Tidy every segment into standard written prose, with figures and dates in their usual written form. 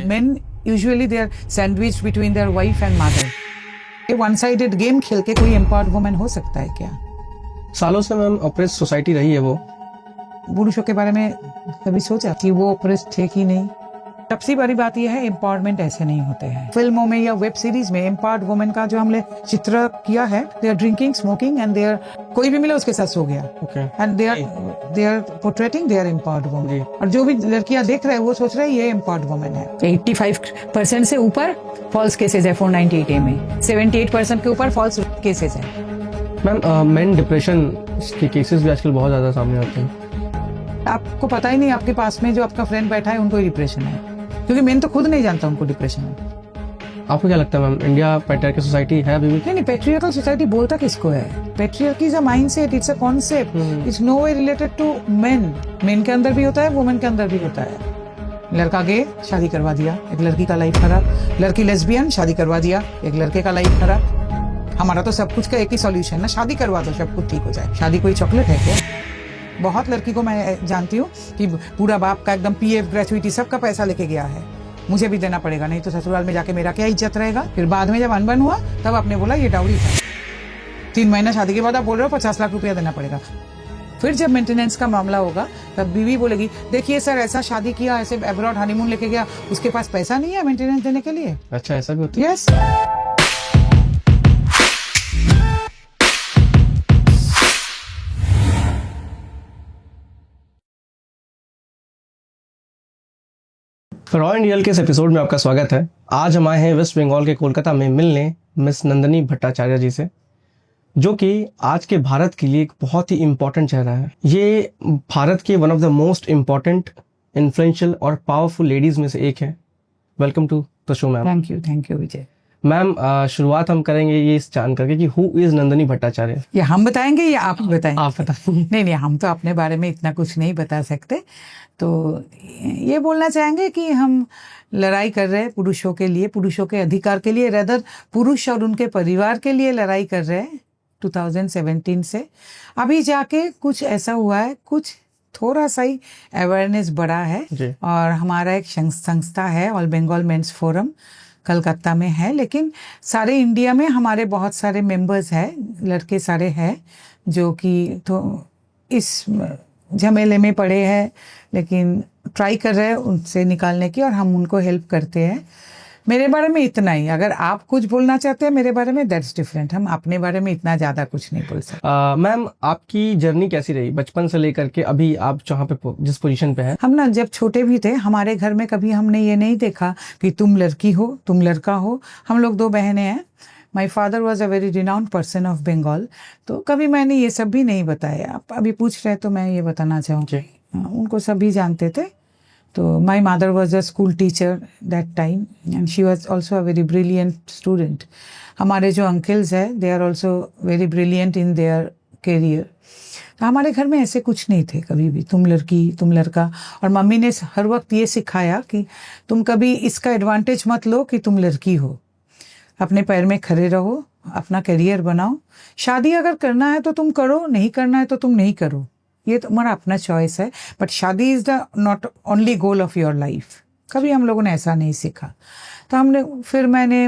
men usually they are sandwiched between their wife and mother. ये one sided game खेल के कोई empowered woman हो सकता है क्या? सालों से मैम ऑपरेस सोसाइटी रही है वो। पुरुषों के बारे में कभी सोचा कि वो ऑपरेस थे कि नहीं? सबसे बड़ी बात यह है एम्पावरमेंट ऐसे नहीं होते हैं। फिल्मों में या वेब सीरीज में एम्पावर्ड वुमेन का जो हमने चित्र किया है, they are drinking, smoking and they are, कोई भी मिला उसके साथ सो गया, and they are portraying they are empowered women. और जो भी लड़कियां देख रहे हैं वो सोच रहे हैं ये एम्पावर्ड वुमेन है। 85% से ऊपर फॉल्स केसेस है 498A में, 78% के ऊपर फॉल्स केसेस है। मैम मेन डिप्रेशन के केसेस भी आजकल बहुत ज्यादा सामने आते हैं। आपको पता ही नहीं आपके पास में जो आपका फ्रेंड बैठा है उनको डिप्रेशन है, क्योंकि मैं तो खुद नहीं जानता उनको डिप्रेशन है। आपको क्या लगता है मैम, इंडिया पैट्रियार्कल सोसाइटी है अभी भी? नहीं, पैट्रियार्कल सोसाइटी बोलता किसको है? Patriarchy is a mindset, it's a concept, it's no way related to men. Men के अंदर भी होता है, वुमेन के अंदर भी होता है। लड़का गे, शादी करवा दिया, एक लड़की का लाइफ खराब। लड़की लेस्बियन, शादी करवा दिया, एक लड़के का लाइफ खराब। हमारा तो सब कुछ का एक ही सॉल्यूशन है, शादी करवा दो, सब कुछ ठीक हो जाए। शादी कोई चॉकलेट है क्या? बहुत लड़की को मैं जानती हूँ कि पूरा बाप का एकदम PF ग्रेचुइटी सबका पैसा लेके गया है, मुझे भी देना पड़ेगा, नहीं तो ससुराल में जाके मेरा क्या इज्जत रहेगा। फिर बाद में जब अनबन हुआ तब आपने बोला ये डाउरी था। 3 महीना शादी के बाद आप बोल रहे हो 50 लाख रुपया देना पड़ेगा। फिर जब मेंटेनेंस का मामला होगा तब बीवी बोलेगी देखिए सर ऐसा शादी किया, ऐसे अब्रॉड हनीमून लेके गया, उसके पास पैसा नहीं है मेंटेनेंस देने के लिए। अच्छा, ऐसा भी होता है? यस। रॉ एंड रियल के इस एपिसोड में आपका स्वागत है। आज हम आए हैं वेस्ट बंगाल के कोलकाता में मिलने मिस नंदनी भट्टाचार्य जी से, जो कि आज के भारत के लिए एक बहुत ही इम्पोर्टेंट चेहरा है। ये भारत के one of the most important, influential और पावरफुल लेडीज में से एक है। Welcome to the show ma'am. Thank you Vijay. Ma'am, शुरुआत हम करेंगे ये जान करके कि हु इज नंदनी भट्टाचार्य। ये हम बताएंगे या आप बताएंगे? आप बताएंगे। नहीं, हम तो अपने बारे में इतना कुछ नहीं बता सकते, तो ये बोलना चाहेंगे कि हम लड़ाई कर रहे हैं पुरुषों के लिए, पुरुषों के अधिकार के लिए, रेदर पुरुष और उनके परिवार के लिए लड़ाई कर रहे हैं 2017 से। अभी जाके कुछ ऐसा हुआ है, कुछ थोड़ा सा ही अवेयरनेस बढ़ा है। और हमारा एक संस्था है all Bengal men's forum, Calcutta में है, लेकिन सारे इंडिया में हमारे बहुत सारे मेंबर्स हैं, लड़के सारे हैं जो कि तो इस झमेले में पड़े हैं, लेकिन ट्राई कर रहे हैं उनसे निकालने की, और हम उनको हेल्प करते हैं। मेरे बारे में इतना ही। अगर आप कुछ बोलना चाहते हैं मेरे बारे में, दैट्स डिफरेंट। हम अपने बारे में इतना ज़्यादा कुछ नहीं बोल सकते। मैम, आपकी जर्नी कैसी रही बचपन से लेकर के अभी आप जहाँ पे जिस पोजीशन पे हैं? हम ना जब छोटे भी थे, हमारे घर में कभी हमने ये नहीं देखा कि तुम लड़की हो, तुम लड़का हो। हम लोग 2 बहनें हैं। My father was a very renowned person of Bengal, तो कभी मैंने ये सब भी नहीं बताया। आप अभी पूछ रहे तो मैं ये बताना चाहूँगी, उनको सभी जानते थे। तो my mother was a school teacher that time and she was also a very brilliant student. हमारे जो अंकल्स हैं they are also very brilliant in their career. तो हमारे घर में ऐसे कुछ नहीं थे कभी भी तुम लड़की तुम लड़का। और मम्मी ने हर वक्त ये सिखाया कि तुम कभी इसका एडवांटेज मत लो कि तुम लड़की हो, अपने पैर में खड़े रहो, अपना करियर बनाओ। शादी अगर करना है तो तुम करो, नहीं करना है तो तुम नहीं करो, ये तुम्हारा अपना चॉइस है। बट शादी is the not only goal of your life. कभी हम लोगों ने ऐसा नहीं सीखा। तो फिर मैंने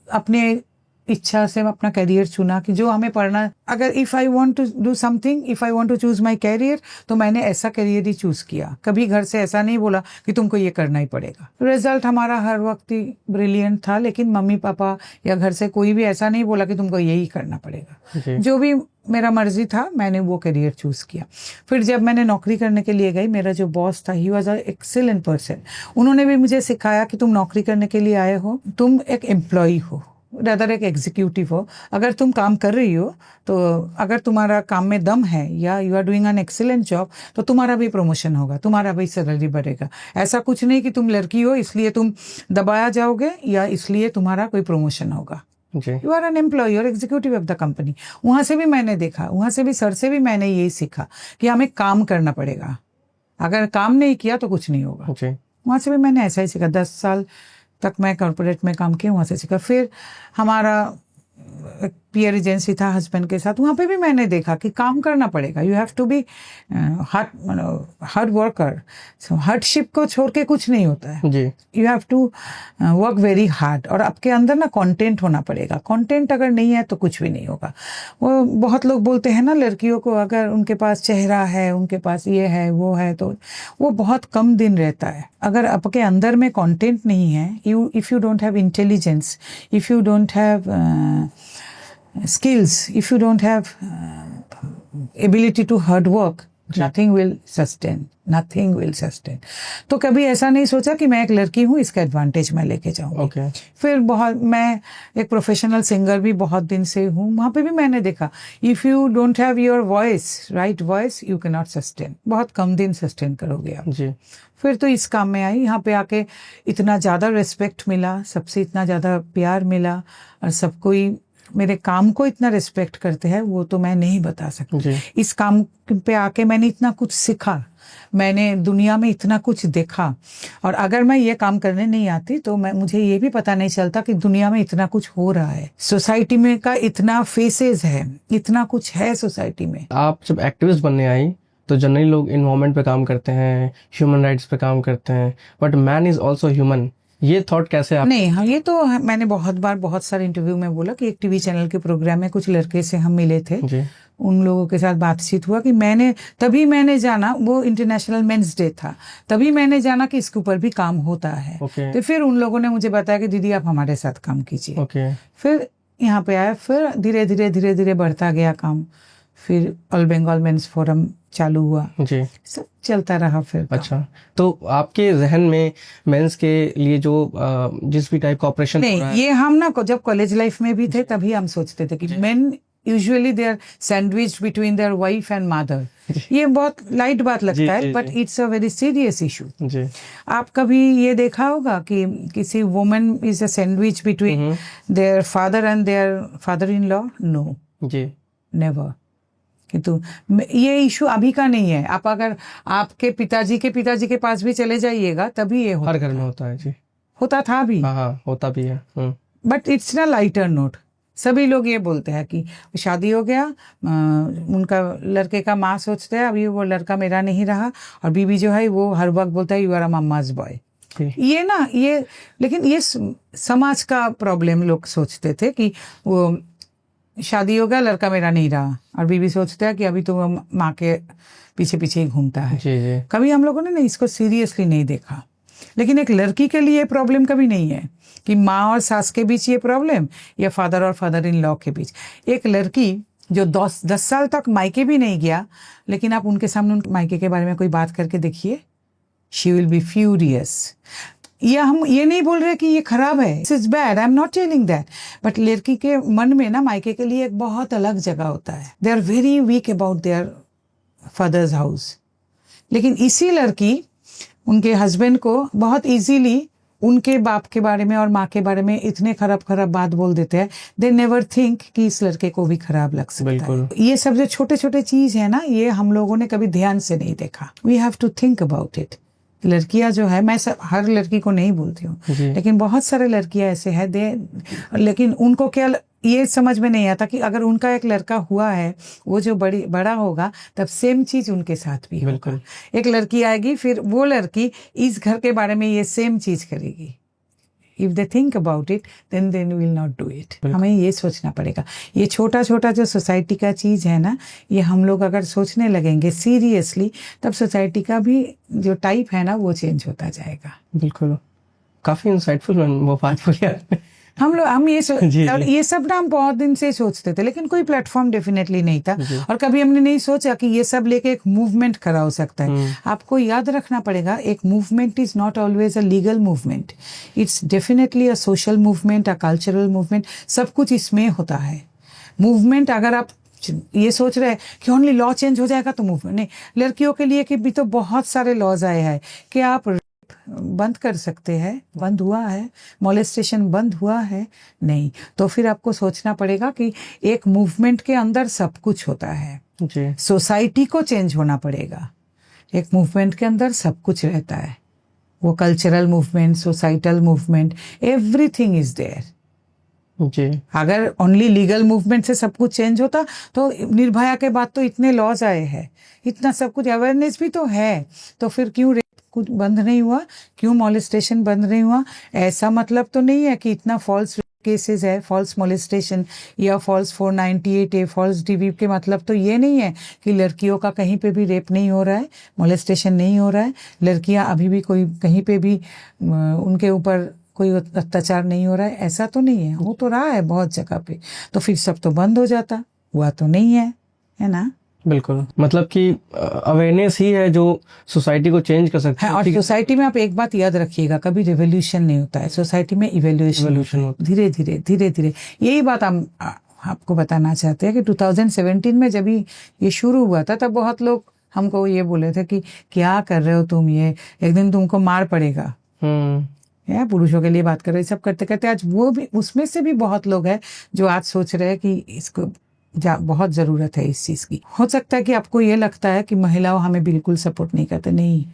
अपने इच्छा से अपना करियर चुना कि जो हमें पढ़ना, अगर if I want to do something, if I want to choose my career, तो मैंने ऐसा करियर ही चूज़ किया। कभी घर से ऐसा नहीं बोला कि तुमको ये करना ही पड़ेगा। रिजल्ट हमारा हर वक्त ही ब्रिलियंट था, लेकिन मम्मी पापा या घर से कोई भी ऐसा नहीं बोला कि तुमको यही करना पड़ेगा। जो भी मेरा मर्जी था, मैंने वो करियर चूज़ किया। फिर जब मैंने नौकरी करने के लिए गई, मेरा जो बॉस था he was a excellent person. उन्होंने भी मुझे सिखाया कि तुम नौकरी करने के लिए आए हो, तुम एक एम्प्लॉई हो, रदर एक एग्जीक्यूटिव हो। अगर तुम काम कर रही हो तो अगर तुम्हारा काम में दम है या you are doing an excellent job, तो तुम्हारा भी प्रमोशन होगा, तुम्हारा भी सैलरी बढ़ेगा। ऐसा कुछ नहीं कि तुम लड़की हो इसलिए तुम दबाया जाओगे या इसलिए तुम्हारा कोई प्रमोशन होगा। यू आर एन एम्प्लॉय और एग्जीक्यूटिव ऑफ द कंपनी। वहाँ से भी मैंने देखा, वहाँ से भी सर से भी मैंने यही सीखा कि हमें काम करना पड़ेगा, अगर काम नहीं किया तो कुछ नहीं होगा। वहाँ से भी मैंने ऐसा ही सीखा। 10 साल तक मैं कॉर्पोरेट में काम किया, वहाँ से सीखा। फिर हमारा पीयर एजेंसी था हस्बैंड के साथ, वहाँ पे भी मैंने देखा कि काम करना पड़ेगा, you have to be hard worker, hardship को छोड़ के कुछ नहीं होता है, जी you have to work very hard, और आपके अंदर ना कंटेंट होना पड़ेगा, कंटेंट अगर नहीं है तो कुछ भी नहीं होगा। वो बहुत लोग बोलते हैं ना लड़कियों को अगर उनके पास चेहरा है, उनके पास ये है वो है, तो वो बहुत कम दिन रहता है। अगर आपके अंदर में कंटेंट नहीं है, if you don't have intelligence, if you don't have skills, if you don't have ability to hard work, nothing will sustain, nothing will sustain। तो कभी ऐसा नहीं सोचा कि मैं एक लड़की हूँ, इसका एडवांटेज मैं लेके जाऊँगी। ओके फिर बहुत, मैं एक प्रोफेशनल सिंगर भी बहुत दिन से हूँ, वहाँ पे भी मैंने देखा if you don't have your voice, right voice, you can not sustain, बहुत कम दिन सस्टेन करोगे आप। जी फिर तो इस काम में आई, यहाँ पे आके इतना ज़्यादा रिस्पेक्ट मिला, सबसे इतना ज़्यादा प्यार मिला, और सब कोई मेरे काम को इतना रिस्पेक्ट करते हैं, वो तो मैं नहीं बता सकती। जी इस काम पे आके मैंने इतना कुछ सीखा, मैंने दुनिया में इतना कुछ देखा, और अगर मैं ये काम करने नहीं आती तो मुझे ये भी पता नहीं चलता कि दुनिया में इतना कुछ हो रहा है, सोसाइटी में का इतना फेसेस है, इतना कुछ है सोसाइटी में। आप जब एक्टिविस्ट बनने आई तो जनरली लोग इन्वायरमेंट पे काम करते हैं, ह्यूमन राइट्स पे काम करते हैं, but man is also human, ये थॉट कैसे आप? नहीं, हाँ, ये तो मैंने बहुत बार बहुत सारे इंटरव्यू में बोला कि एक टीवी चैनल के प्रोग्राम में कुछ लड़के से हम मिले थे, जी उन लोगों के साथ बातचीत हुआ कि तभी मैंने जाना, वो इंटरनेशनल मेंस डे था, तभी मैंने जाना कि इसके ऊपर भी काम होता है। ओके तो फिर उन लोगों ने मुझे बताया कि दीदी आप हमारे साथ काम कीजिए। ओके फिर यहाँ पे आया, फिर धीरे धीरे बढ़ता गया काम, फिर ऑल बंगाल मेंस फोरम चालू हुआ, जी सब चलता रहा फिर काम। अच्छा, तो आपके जहन में मेंस के लिए जो जिस भी टाइप का ऑपरेशन नहीं, ये हम ना जब कॉलेज लाइफ में भी थे तभी हम सोचते थे कि men usually they are sandwich between their wife and mother, ये बहुत लाइट बात लगता है, but it's a very serious issue. जी आप कभी ये देखा होगा कि किसी woman is a sandwich between their father and their father in law? No, जी नेवर। किंतु ये इशू अभी का नहीं है, आप अगर आपके पिताजी के पास भी चले जाइएगा तभी ये हर घर में होता है। जी होता था भी, हाँ हाँ होता भी है। बट इट्स ना लाइटर नोट। सभी लोग ये बोलते हैं कि शादी हो गया, उनका लड़के का माँ सोचते हैं अभी वो लड़का मेरा नहीं रहा, और बीवी जो है वो हर वक्त बोलता है you are a mamma's boy. ये ना ये, लेकिन ये समाज का प्रॉब्लम, लोग सोचते थे कि वो शादी हो गया, लड़का मेरा नहीं रहा, और बीवी सोचते हैं कि अभी तो वो माँ के पीछे पीछे ही घूमता है। जी जी कभी हम लोगों ने ना इसको सीरियसली नहीं देखा। लेकिन एक लड़की के लिए प्रॉब्लम कभी नहीं है कि माँ और सास के बीच ये प्रॉब्लम, या फादर और फादर इन लॉ के बीच। एक लड़की जो 10 साल तक मायके भी नहीं गया, लेकिन आप उनके सामने उनके मायके के बारे में कोई बात करके देखिए, शी विल बी फ्यूरियस। या हम ये नहीं बोल रहे कि ये खराब है, this is bad, I am not telling that, but लड़की के मन में ना मायके के लिए एक बहुत अलग जगह होता है। They are very weak about their father's house. लेकिन इसी लड़की उनके हस्बैंड को बहुत इजीली उनके बाप के बारे में और माँ के बारे में इतने खराब बात बोल देते हैं, दे नेवर थिंक कि इस लड़के को भी खराब लग सकता है। ये सब जो छोटे छोटे चीज है ना, ये हम लोगों ने कभी ध्यान से नहीं देखा। We have to think about it. लड़कियां जो है, मैं हर लड़की को नहीं बोलती हूँ, लेकिन बहुत सारे लड़कियां ऐसे हैं लेकिन उनको क्या ये समझ में नहीं आता कि अगर उनका एक लड़का हुआ है, वो जो बड़ा होगा तब सेम चीज उनके साथ भी होगा। एक लड़की आएगी, फिर वो लड़की इस घर के बारे में ये सेम चीज करेगी। If they think about it then they will not do it. हमें ये सोचना पड़ेगा। ये छोटा छोटा जो सोसाइटी का चीज है ना, ये हम लोग अगर सोचने लगेंगे सीरियसली, तब सोसाइटी का भी जो टाइप है ना वो चेंज होता जाएगा। बिल्कुल, काफी इंसाइटफुल वो बात बोली आपने। हम ये और ये सब ना हम बहुत दिन से सोचते थे, लेकिन कोई प्लेटफॉर्म डेफिनेटली नहीं था, और कभी हमने नहीं सोचा कि ये सब लेके एक मूवमेंट खड़ा हो सकता है। आपको याद रखना पड़ेगा, एक movement is not always a legal movement, it's definitely a social movement, a cultural movement, सब कुछ इसमें होता है। मूवमेंट अगर आप ये सोच रहे हैं कि ओनली लॉ चेंज हो जाएगा तो मूवमेंट नहीं। लड़कियों के लिए कि भी तो बहुत सारे लॉज आए हैं कि आप बंद कर सकते हैं, बंद हुआ है, मॉलेस्टेशन बंद हुआ है नहीं, तो फिर आपको सोचना पड़ेगा कि एक मूवमेंट के अंदर सब कुछ होता है। सोसाइटी को चेंज होना पड़ेगा। एक मूवमेंट के अंदर सब कुछ रहता है, वो cultural movement, societal movement, everything is there. जी अगर ओनली लीगल मूवमेंट से सब कुछ चेंज होता तो निर्भया के बाद तो इतने लॉज आए हैं, इतना सब कुछ अवेयरनेस भी तो है, तो फिर क्यों रेप कुछ बंद नहीं हुआ, क्यों मॉलेस्टेशन बंद नहीं हुआ? ऐसा मतलब तो नहीं है कि इतना फॉल्स केसेस है, फॉल्स मॉलेस्टेशन या फॉल्स 498 ए, फॉल्स डीवी के मतलब तो ये नहीं है कि लड़कियों का कहीं पे भी रेप नहीं हो रहा है, मॉलेस्टेशन नहीं हो रहा है, लड़कियां अभी भी कोई कहीं पे भी उनके ऊपर कोई अत्याचार नहीं हो रहा है, ऐसा तो नहीं है। हो तो रहा है बहुत जगह पे, तो फिर सब तो बंद हो जाता, हुआ तो नहीं है ना? बिल्कुल, मतलब कि अवेयरनेस ही है जो सोसाइटी को चेंज कर सकती है। है। और सोसाइटी में आप एक बात याद रखिएगा, कभी रिवोल्यूशन नहीं होता है सोसाइटी में, इवोल्यूशन होता है, धीरे धीरे धीरे धीरे। यही बात हम आपको बताना चाहते हैं कि 2017 में जब ये शुरू हुआ था, तब बहुत लोग हमको ये बोले थे कि क्या कर रहे हो तुम, ये एक दिन तुमको मार पड़ेगा। है, पुरुषों के लिए बात कर रहे, सब करते करते आज वो भी, उसमें से भी बहुत लोग हैं जो आज सोच रहे हैं कि इसको बहुत ज़रूरत है इस चीज़ की। हो सकता है कि आपको ये लगता है कि महिलाओं हमें बिल्कुल सपोर्ट नहीं करते, नहीं,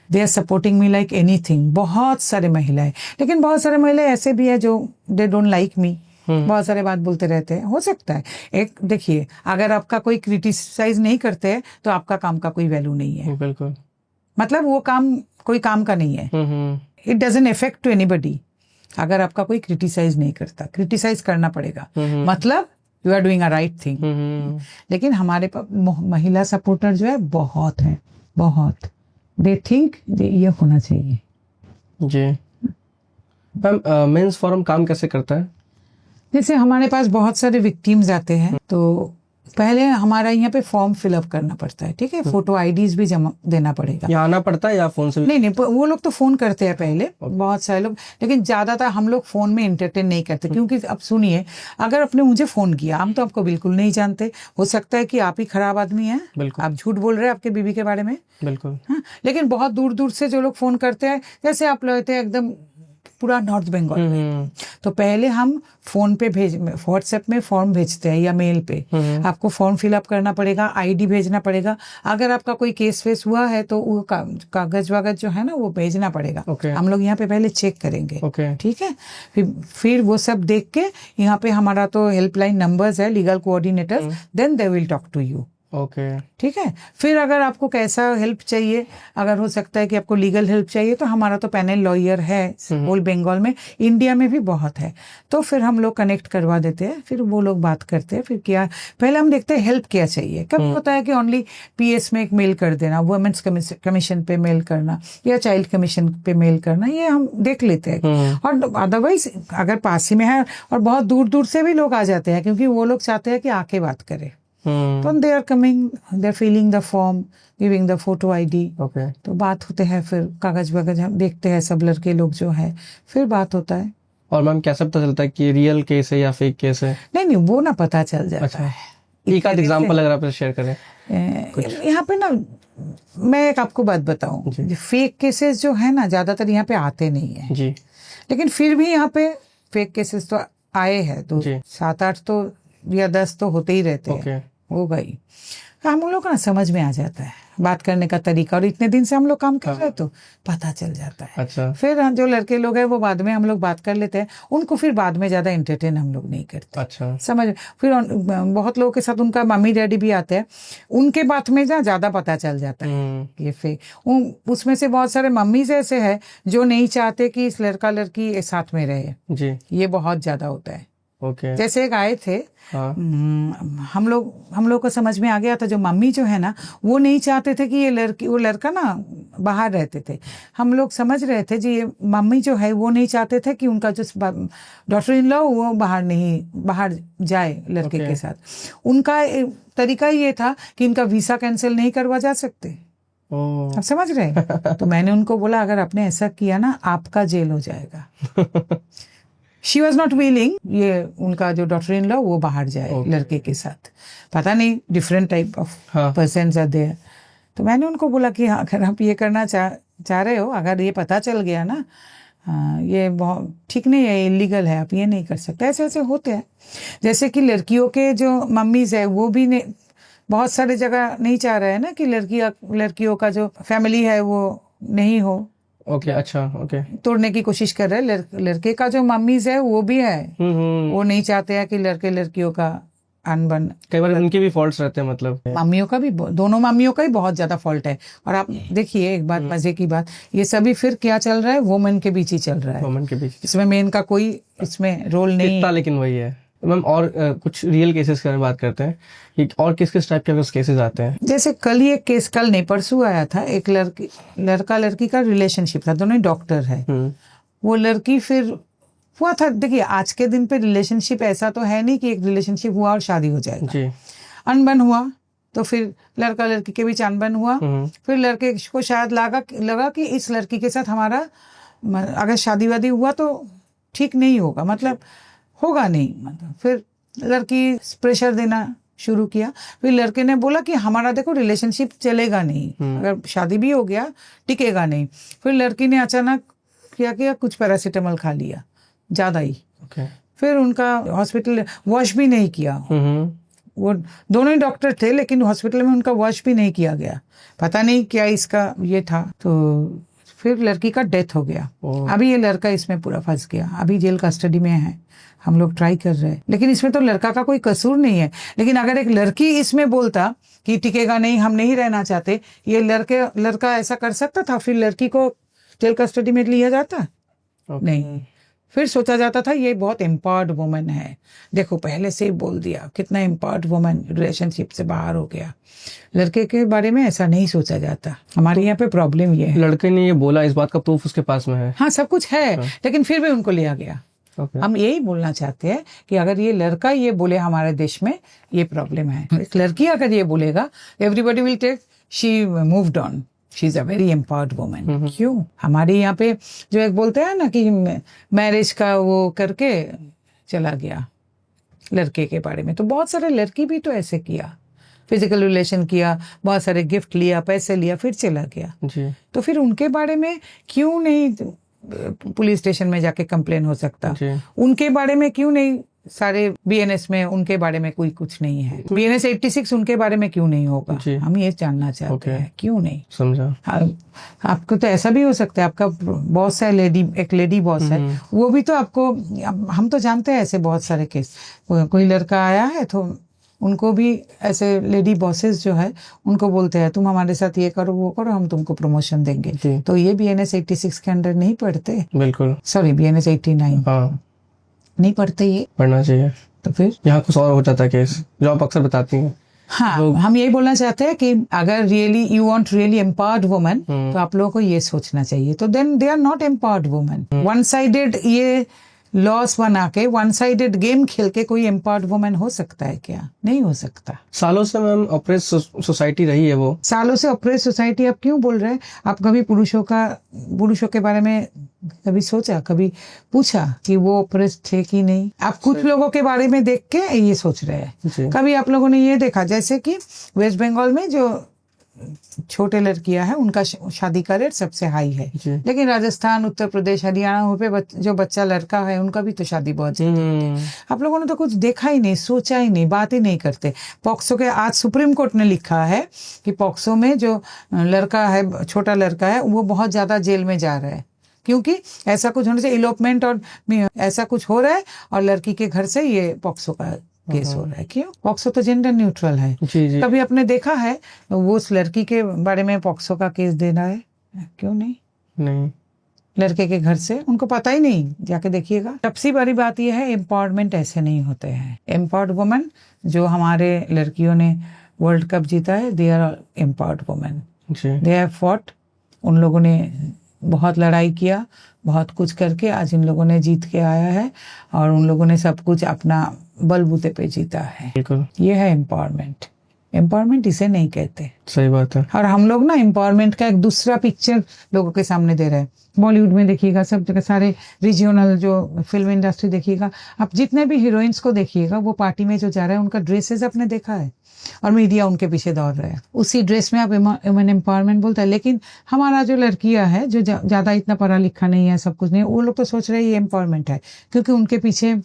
they are supporting me like anything. बहुत सारे महिलाएं, लेकिन बहुत सारे महिलाएं ऐसे भी है जो दे डोंट लाइक मी, बहुत सारे बात बोलते रहते हैं। हो सकता है, एक देखिए, अगर आपका कोई क्रिटिसाइज नहीं करते हैं तो आपका काम का कोई वैल्यू नहीं है। बिल्कुल, मतलब वो काम कोई काम का नहीं है, it doesn't effect to anybody. अगर आपका कोई क्रिटिसाइज नहीं करता, क्रिटिसाइज करना पड़ेगा, मतलब you are doing a right thing. लेकिन हमारे पास महिला सपोर्टर जो है बहुत है, बहुत। दे थिंक ये होना चाहिए। जी मैम, मेंस फोरम काम कैसे करता है? जैसे हमारे पास बहुत सारे विक्टिम्स आते हैं, तो पहले हमारा यहाँ पे फॉर्म फिलअप करना पड़ता है, ठीक है, फोटो आईडीज भी जमा देना पड़ेगा। या आना पड़ता है या फोन से? नहीं, वो लोग तो फोन करते हैं पहले, बहुत सारे लोग, लेकिन ज्यादातर हम लोग फोन में एंटरटेन नहीं करते, क्योंकि अब सुनिए, अगर आपने मुझे फोन किया, हम तो आपको बिल्कुल नहीं जानते, हो सकता है कि आप ही खराब आदमी हैं, आप झूठ बोल रहे हैं आपके बीवी के बारे में, बिल्कुल। हाँ, लेकिन बहुत दूर दूर से जो लोग फोन करते हैं, जैसे आप लोग थे एकदम पूरा नॉर्थ बंगाल में, तो पहले हम फोन पे व्हाट्सएप में फॉर्म भेजते हैं या मेल पे, आपको फॉर्म फिलअप करना पड़ेगा, आईडी भेजना पड़ेगा। अगर आपका कोई केस वेस हुआ है तो वो कागज वागज जो है ना वो भेजना पड़ेगा। हम लोग यहाँ पे पहले चेक करेंगे, ठीक है, फिर वो सब देख के, यहाँ पे हमारा तो हेल्पलाइन नंबर्स है, legal coordinator, then they will talk to you. ठीक है, फिर अगर आपको कैसा हेल्प चाहिए, अगर हो सकता है कि आपको लीगल हेल्प चाहिए, तो हमारा तो पैनल लॉयर है होल बंगाल में, इंडिया में भी बहुत है, तो फिर हम लोग कनेक्ट करवा देते हैं, फिर वो लोग बात करते हैं, फिर क्या, पहले हम देखते हैं हेल्प क्या चाहिए। कभी होता है कि ओनली पीएस में एक मेल कर देना, वुमेन्स कमीशन पे मेल करना या चाइल्ड कमीशन पे मेल करना, ये हम देख लेते हैं। और अदरवाइज अगर पास ही में है, और बहुत दूर दूर से भी लोग आ जाते हैं, क्योंकि वो लोग चाहते हैं कि आके बात करें, तो they are coming, they are filling the form, giving the photo ID, तो बात होते हैं, फिर कागज वगज हम देखते हैं, सब लड़के लोग जो है, फिर बात होता है। और मैम कैसे पता चलता है कि रियल केस है या फेक केस है? नहीं, वो ना पता चल जाता है। एक आध एग्जांपल अगर आप शेयर करें। यहाँ पे ना मैं एक आपको बात बताऊं, फेक केसेस जो है ना ज्यादातर यहाँ पे आते नहीं है जी, लेकिन फिर भी यहाँ पे फेक केसेस तो आए हैं, तो 7-8 तो या 10 तो होते ही रहते हैं, हो गई। हम लोग को ना समझ में आ जाता है बात करने का तरीका, और इतने दिन से हम लोग काम कर रहे हैं तो पता चल जाता है। अच्छा। फिर जो लड़के लोग हैं वो बाद में हम लोग बात कर लेते हैं, उनको फिर बाद में ज्यादा एंटरटेन हम लोग नहीं करते। अच्छा। समझ, फिर बहुत लोगों के साथ उनका मम्मी डैडी भी आते हैं, उनके बात में ज्यादा पता चल जाता है ये फेक। उसमें से बहुत सारे मम्मीज ऐसे है जो नहीं चाहते कि इस लड़का लड़की साथ में रहे जी, ये बहुत ज्यादा होता है। जैसे एक आए थे, हम लोग को समझ में आ गया था, जो मम्मी जो है ना वो नहीं चाहते थे कि ये वो लड़का ना बाहर रहते थे, हम लोग समझ रहे थे जी ये मम्मी जो है वो नहीं चाहते थे कि उनका जो डॉटर इन लॉ वो बाहर जाए लड़के के साथ। उनका तरीका ये था कि इनका वीसा कैंसिल नहीं करवा जा सकते, आप समझ रहे तो मैंने उनको बोला अगर आपने ऐसा किया ना आपका जेल हो जाएगा। शी वॉज नॉट विलिंग, ये उनका जो डॉटर इन लॉ वो बाहर जाए लड़के के साथ, पता नहीं different type of persons are there. तो मैंने उनको बोला कि अगर आप ये करना चाह रहे हो, अगर ये पता चल गया ना, ये बहुत ठीक नहीं है, इलीगल है, आप ये नहीं कर सकते। ऐसे ऐसे होते हैं, जैसे कि लड़कियों के जो मम्मीज है वो भी बहुत सारे जगह नहीं चाह रहे हैं ना कि लड़कियों का जो फैमिली है वो नहीं हो, ओके, अच्छा, ओके। तोड़ने की कोशिश कर रहे हैं। लड़के का जो मम्मीज है वो भी है, वो नहीं चाहते हैं कि लड़के लड़कियों का अनबन। कई बार उनके भी फॉल्ट्स रहते हैं, मतलब मम्मियों का भी, दोनों मम्मियों का ही बहुत ज्यादा फॉल्ट है। और आप देखिए एक बात, मजे की बात, ये सभी फिर क्या चल रहा है, वुमेन के बीच ही चल रहा है। वुमेन के बीच इसमें मेन का कोई इसमें रोल नहीं कितना, है। लेकिन वही है मैम। और कुछ रियल केसेस की बात करते हैं कि और किस किस टाइप के केसेस आते हैं। जैसे कल ही एक केस, कल नहीं परसों आया था, एक लड़का लड़की का रिलेशनशिप था, दोनों ही डॉक्टर है। वो लड़की फिर हुआ था, देखिए आज के दिन पे रिलेशनशिप ऐसा तो है नहीं कि एक रिलेशनशिप हुआ और शादी हो जाएगा जी। अनबन हुआ, तो फिर लड़का लड़की के बीच अनबन हुआ। फिर लड़के को शायद लगा कि इस लड़की के साथ हमारा अगर शादी वादी हुआ तो ठीक नहीं होगा, मतलब होगा नहीं, मतलब फिर लड़की प्रेशर देना शुरू किया। फिर लड़के ने बोला कि हमारा देखो रिलेशनशिप चलेगा नहीं, अगर शादी भी हो गया टिकेगा नहीं। फिर लड़की ने अचानक क्या किया, कुछ पैरासीटामोल खा लिया ज्यादा ही। फिर उनका हॉस्पिटल वॉश भी नहीं किया। वो दोनों ही डॉक्टर थे, लेकिन हॉस्पिटल में उनका वॉश भी नहीं किया गया, पता नहीं क्या इसका ये था। तो फिर लड़की का डेथ हो गया। अभी ये लड़का इसमें पूरा फंस गया, अभी जेल कस्टडी में है। हम लोग ट्राई कर रहे हैं, लेकिन इसमें तो लड़का का कोई कसूर नहीं है। लेकिन अगर एक लड़की इसमें बोलता कि टिकेगा नहीं, हम नहीं रहना चाहते, ये लड़का ऐसा कर सकता था, फिर लड़की को जेल कस्टडी में लिया जाता? नहीं, फिर सोचा जाता था ये बहुत एम्पावर्ड वुमन है, देखो पहले से ही बोल दिया कितना एम्पावर्ड वुमन, रिलेशनशिप से बाहर हो गया। लड़के के बारे में ऐसा नहीं सोचा जाता। हमारे यहाँ पे प्रॉब्लम ये है। लड़के ने ये बोला, इस बात का प्रूफ उसके पास में है। हाँ, सब कुछ है, लेकिन फिर भी उनको लिया गया। हम यही बोलना चाहते हैं कि अगर ये लड़का ये बोले हमारे देश में ये प्रॉब्लम है, एक लड़की अगर ये बोलेगा everybody will take she moved on, she is a very empowered woman. क्यों? हमारे यहाँ पे जो एक बोलते हैं ना कि मैरिज का वो करके चला गया लड़के के बारे में, तो बहुत सारे लड़की भी तो ऐसे किया, फिजिकल रिलेशन किया, बहुत सारे गिफ्ट लिया, पैसे लिया, फिर चला गया जी। तो फिर उनके बारे में क्यों नहीं पुलिस स्टेशन में जाके कंप्लेन हो सकता? उनके बारे में क्यों नहीं सारे बीएनएस में, उनके बारे में कोई कुछ नहीं है? बीएनएस 86 उनके बारे में क्यों नहीं होगा? हम ये जानना चाहते हैं, क्यों नहीं? समझा। आपको तो ऐसा भी हो सकता है, आपका बॉस है एक लेडी बॉस है, वो भी तो आपको, हम तो जानते हैं ऐसे बहुत सारे केस, कोई लड़का आया है तो उनको भी ऐसे लेडी बॉसेस जो है उनको बोलते हैं तुम हमारे साथ ये करो वो करो, हम तुमको प्रमोशन देंगे। तो ये बीएनएस 86 के अंडर नहीं पढ़ते? बिल्कुल, सॉरी बीएनएस 89 नहीं पढ़ते, ये पढ़ना चाहिए। तो फिर यहाँ कुछ और हो जाता है केस जो आप अक्सर बताती हैं। हाँ, हम यही बोलना चाहते हैं कि अगर really you want really empowered woman, तो आप लोगों को ये सोचना चाहिए। तो then they are not empowered woman. One sided ये लॉस बना के, वन साइडेड गेम खेल के कोई एम्पावर्ड वुमन हो सकता है क्या? नहीं हो सकता। सालों से मैम ऑपरेस सोसाइटी रही है, वो सालों से ऑपरेस सोसाइटी। आप क्यों बोल रहे हैं? आप कभी पुरुषों के बारे में कभी सोचा, कभी पूछा कि वो ऑपरेस थे कि नहीं? आप कुछ लोगों के बारे में देख के ये सोच रहे हैं। कभी आप लोगों ने ये देखा जैसे कि वेस्ट बंगाल में जो छोटे लड़कियां हैं उनका शादी का रेट सबसे हाई है, लेकिन राजस्थान, उत्तर प्रदेश, हरियाणा पे जो बच्चा लड़का है उनका भी तो शादी बहुत जल्दी होती है। आप लोगों ने तो कुछ देखा ही नहीं, सोचा ही नहीं, बात ही नहीं करते। पॉक्सो के आज सुप्रीम कोर्ट ने लिखा है कि पॉक्सो में जो लड़का है, छोटा लड़का है, वो बहुत ज्यादा जेल में जा रहा है, क्योंकि ऐसा कुछ होने से इलोपमेंट और ऐसा कुछ हो रहा है और लड़की के घर से ये पॉक्सो का केस हो रहा है। क्यों? पॉक्सो तो जेंडर न्यूट्रल है। जी। कभी आपने देखा है वो उस लड़की के बारे में पॉक्सो का केस देना है? क्यों नहीं? लड़के के घर से उनको पता ही नहीं, जाके देखिएगा। सबसे बड़ी बात यह है, एम्पावरमेंट ऐसे नहीं होते हैं। एम्पावर्ड वुमन जो हमारे लड़कियों ने वर्ल्ड कप जीता है, they are empowered woman, they have fought. उन लोगों ने बहुत लड़ाई किया, बहुत कुछ करके आज इन लोगों ने जीत के आया है, और उन लोगों ने सब कुछ अपना बलबूते पे जीता है। ये है एम्पावरमेंट। एम्पावरमेंट इसे नहीं कहते। सही बात है। और हम लोग ना एम्पावरमेंट का एक दूसरा पिक्चर लोगों के सामने दे रहे हैं। बॉलीवुड में देखिएगा, सब जगह सारे रीजनल जो फिल्म इंडस्ट्री देखिएगा, आप जितने भी हीरोइंस को देखिएगा, वो पार्टी में जो जा रहे हैं उनका ड्रेसेस आपने देखा है, और मीडिया उनके पीछे दौड़ रहा है, उसी ड्रेस में आप वुमेन एम्पावरमेंट बोलता है। लेकिन हमारा जो लड़कियां है जो ज्यादा इतना पढ़ा लिखा नहीं है, सब कुछ नहीं, वो लोग तो सोच रहे हैं ये एम्पावरमेंट है, क्योंकि उनके पीछे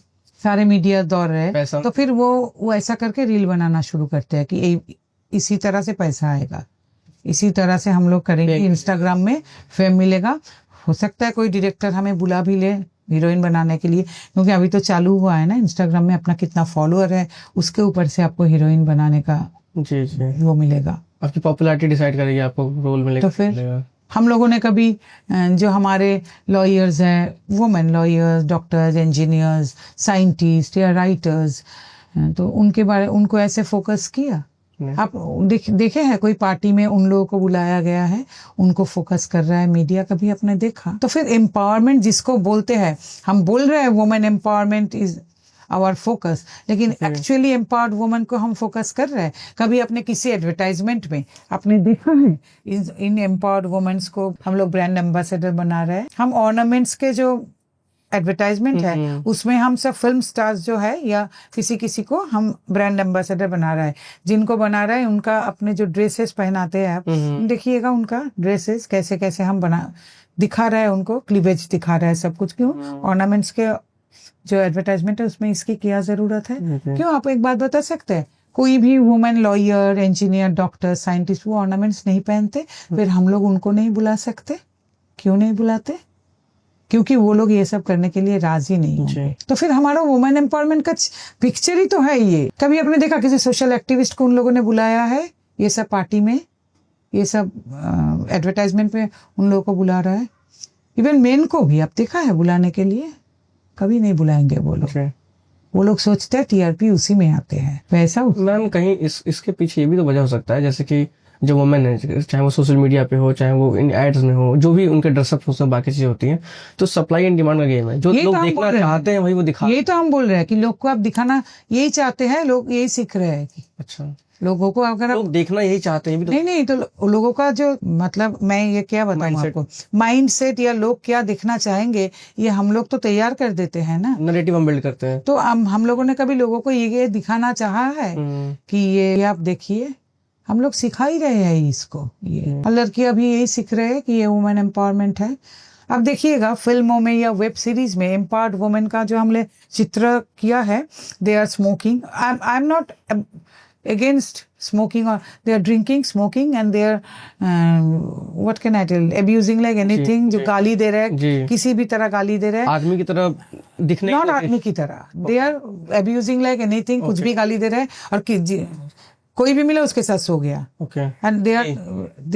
सारे मीडिया दौड़ रहे हैं। तो फिर वो ऐसा करके रील बनाना शुरू करते हैं कि इसी तरह से पैसा आएगा, इसी तरह से हम लोग करेंगे, इंस्टाग्राम में फेम मिलेगा, हो सकता है कोई डायरेक्टर हमें बुला भी ले हीरोइन बनाने के लिए, क्योंकि अभी तो चालू हुआ है ना इंस्टाग्राम में, अपना कितना फॉलोअर है उसके ऊपर से आपको हीरोइन बनाने का जी जी, वो मिलेगा। आपकी पॉपुलैरिटी डिसाइड करेगी आपको रोल मिलेगा। तो फिर हम लोगों ने कभी जो हमारे लॉयर्स हैं, women lawyers, doctors, engineers, scientist या राइटर्स, तो उनको ऐसे फोकस किया। आप देखे हैं कोई पार्टी में उन लोगों को बुलाया गया है, उनको फोकस कर रहा है मीडिया, कभी आपने देखा? तो फिर एम्पावरमेंट जिसको बोलते हैं, हम बोल रहे हैं women empowerment is our focus, लेकिन एक्चुअली एम्पावर्ड वुमन को हम फोकस कर रहे हैं? कभी अपने किसी एडवर्टाइजमेंट में आपने देखा है इन एम्पावर्ड वुमेन्स को हम लोग ब्रांड एम्बेसडर बना रहे हैं? हम ऑर्नामेंट्स के जो एडवर्टाइजमेंट है उसमें हम सब फिल्म स्टार्स जो है या किसी को हम ब्रांड एम्बेसडर बना रहा है। जिनको बना रहा है उनका अपने जो ड्रेसेस पहनाते हैं आप देखिएगा, उनका ड्रेसेस कैसे कैसे हम दिखा रहा है, उनको क्लीवेज दिखा रहा है सब कुछ। क्यों? ऑर्नामेंट्स के जो एडवर्टाइजमेंट है उसमें इसकी क्या जरूरत है? क्यों? आप एक बात बता सकते हैं, कोई भी women lawyer, engineer, doctor, scientist वो ऑर्नामेंट्स नहीं पहनते, फिर हम लोग उनको नहीं बुला सकते? क्यों नहीं बुलाते? क्योंकि वो लोग ये सब करने के लिए राजी नहीं होंगे। तो फिर हमारा वुमेन एम्पावरमेंट का पिक्चर ही तो है ये। कभी आपने देखा किसी सोशल एक्टिविस्ट को उन लोगों ने बुलाया है ये सब पार्टी में, ये सब एडवर्टाइजमेंट में उन लोगों को बुला रहा है? इवन मेन को भी आप देखा है बुलाने के लिए? कभी नहीं बुलाएंगे वो लोग। वो लोग सोचते हैं टीआरपी उसी में आते हैं, वैसा। मैम कहीं इसके पीछे ये भी तो वजह हो सकता है, जैसे कि जो वुमेन है, चाहे वो सोशल मीडिया पे हो, चाहे वो इन एड्स में हो, जो भी उनके ड्रेसअप हो, सब बाकी चीजें होती हैं, तो सप्लाई एंड डिमांड का गेम है। जो लोग देखना चाहते हैं वही वो दिखा, ये तो हम बोल रहे हैं कि लोग को आप दिखाना यही चाहते हैं, लोग यही सीख रहे हैं कि अच्छा लोगों को अगर लोग देखना यही चाहते हैं भी तो नहीं तो लोगों का जो मतलब मैं ये क्या बताऊं आपको, माइंड सेट या लोग क्या दिखना चाहेंगे ये हम लोग तो तैयार कर देते हैं ना, नैरेटिव हम बिल्ड करते हैं। तो हम लोगों ने कभी लोगों को ये दिखाना चाहा है कि ये आप देखिए, हम लोग सिखा ही रहे हैं इसको, ये और लड़कियां भी यही सीख रहे हैं कि ये वुमेन एम्पावरमेंट है। अब देखिएगा फिल्मों में या वेब सीरीज में एम्पावर्ड वुमेन का जो हमने चित्र किया है, they are smoking, I am not against smoking, or they are drinking, smoking, and they are what can I tell, abusing like anything, जो गाली दे रहे हैं, किसी भी तरह गाली दे रहे हैं, आदमी की तरह दिखने, नॉट आदमी की तरह, they are abusing like anything, कुछ भी गाली दे रहे हैं, और कोई भी मिला उसके साथ सो गया। And they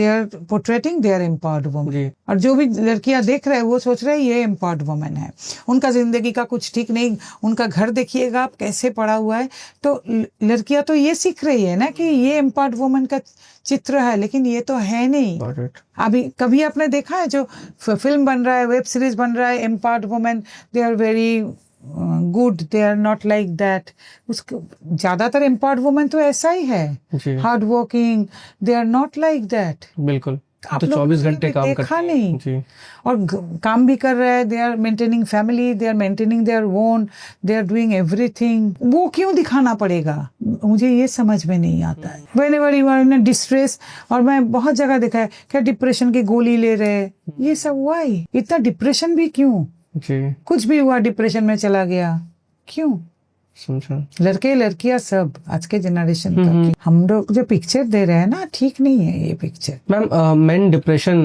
are portraying they are empowered woman, और जो भी लड़कियां देख रहे हैं वो सोच रहे हैं ये एम्पावर्ड वुमन है, उनका जिंदगी का कुछ ठीक नहीं, उनका घर देखिएगा आप कैसे पड़ा हुआ है। तो लड़कियां तो ये सीख रही है ना कि ये एम्पावर्ड वुमन का चित्र है, लेकिन ये तो है नहीं। अभी कभी आपने देखा है जो फिल्म बन रहा है, वेब सीरीज बन रहा है, empowered woman they are very good, they are not like that. उसको ज्यादातर एम्पावर्ड वुमेन तो ऐसा ही है, hard working, they are not like that. बिल्कुल, तो 24 घंटे काम करते नहीं जी। और काम भी कर रहे हैं, they are maintaining family, they are maintaining their own, they are doing everything. वो क्यों दिखाना पड़ेगा? मुझे ये समझ में नहीं आता है। Whenever you are in distress, और मैं बहुत जगह देखा है क्या डिप्रेशन की गोली ले रहे, ये सब हुआ ही, इतना डिप्रेशन भी क्यों? कुछ भी हुआ डिप्रेशन में चला गया, क्यों? समझा। लड़के लड़कियां सब आज के जनरेशन का हम लोग जो पिक्चर दे रहे हैं ना, ठीक नहीं है ये पिक्चर। मैम मेन डिप्रेशन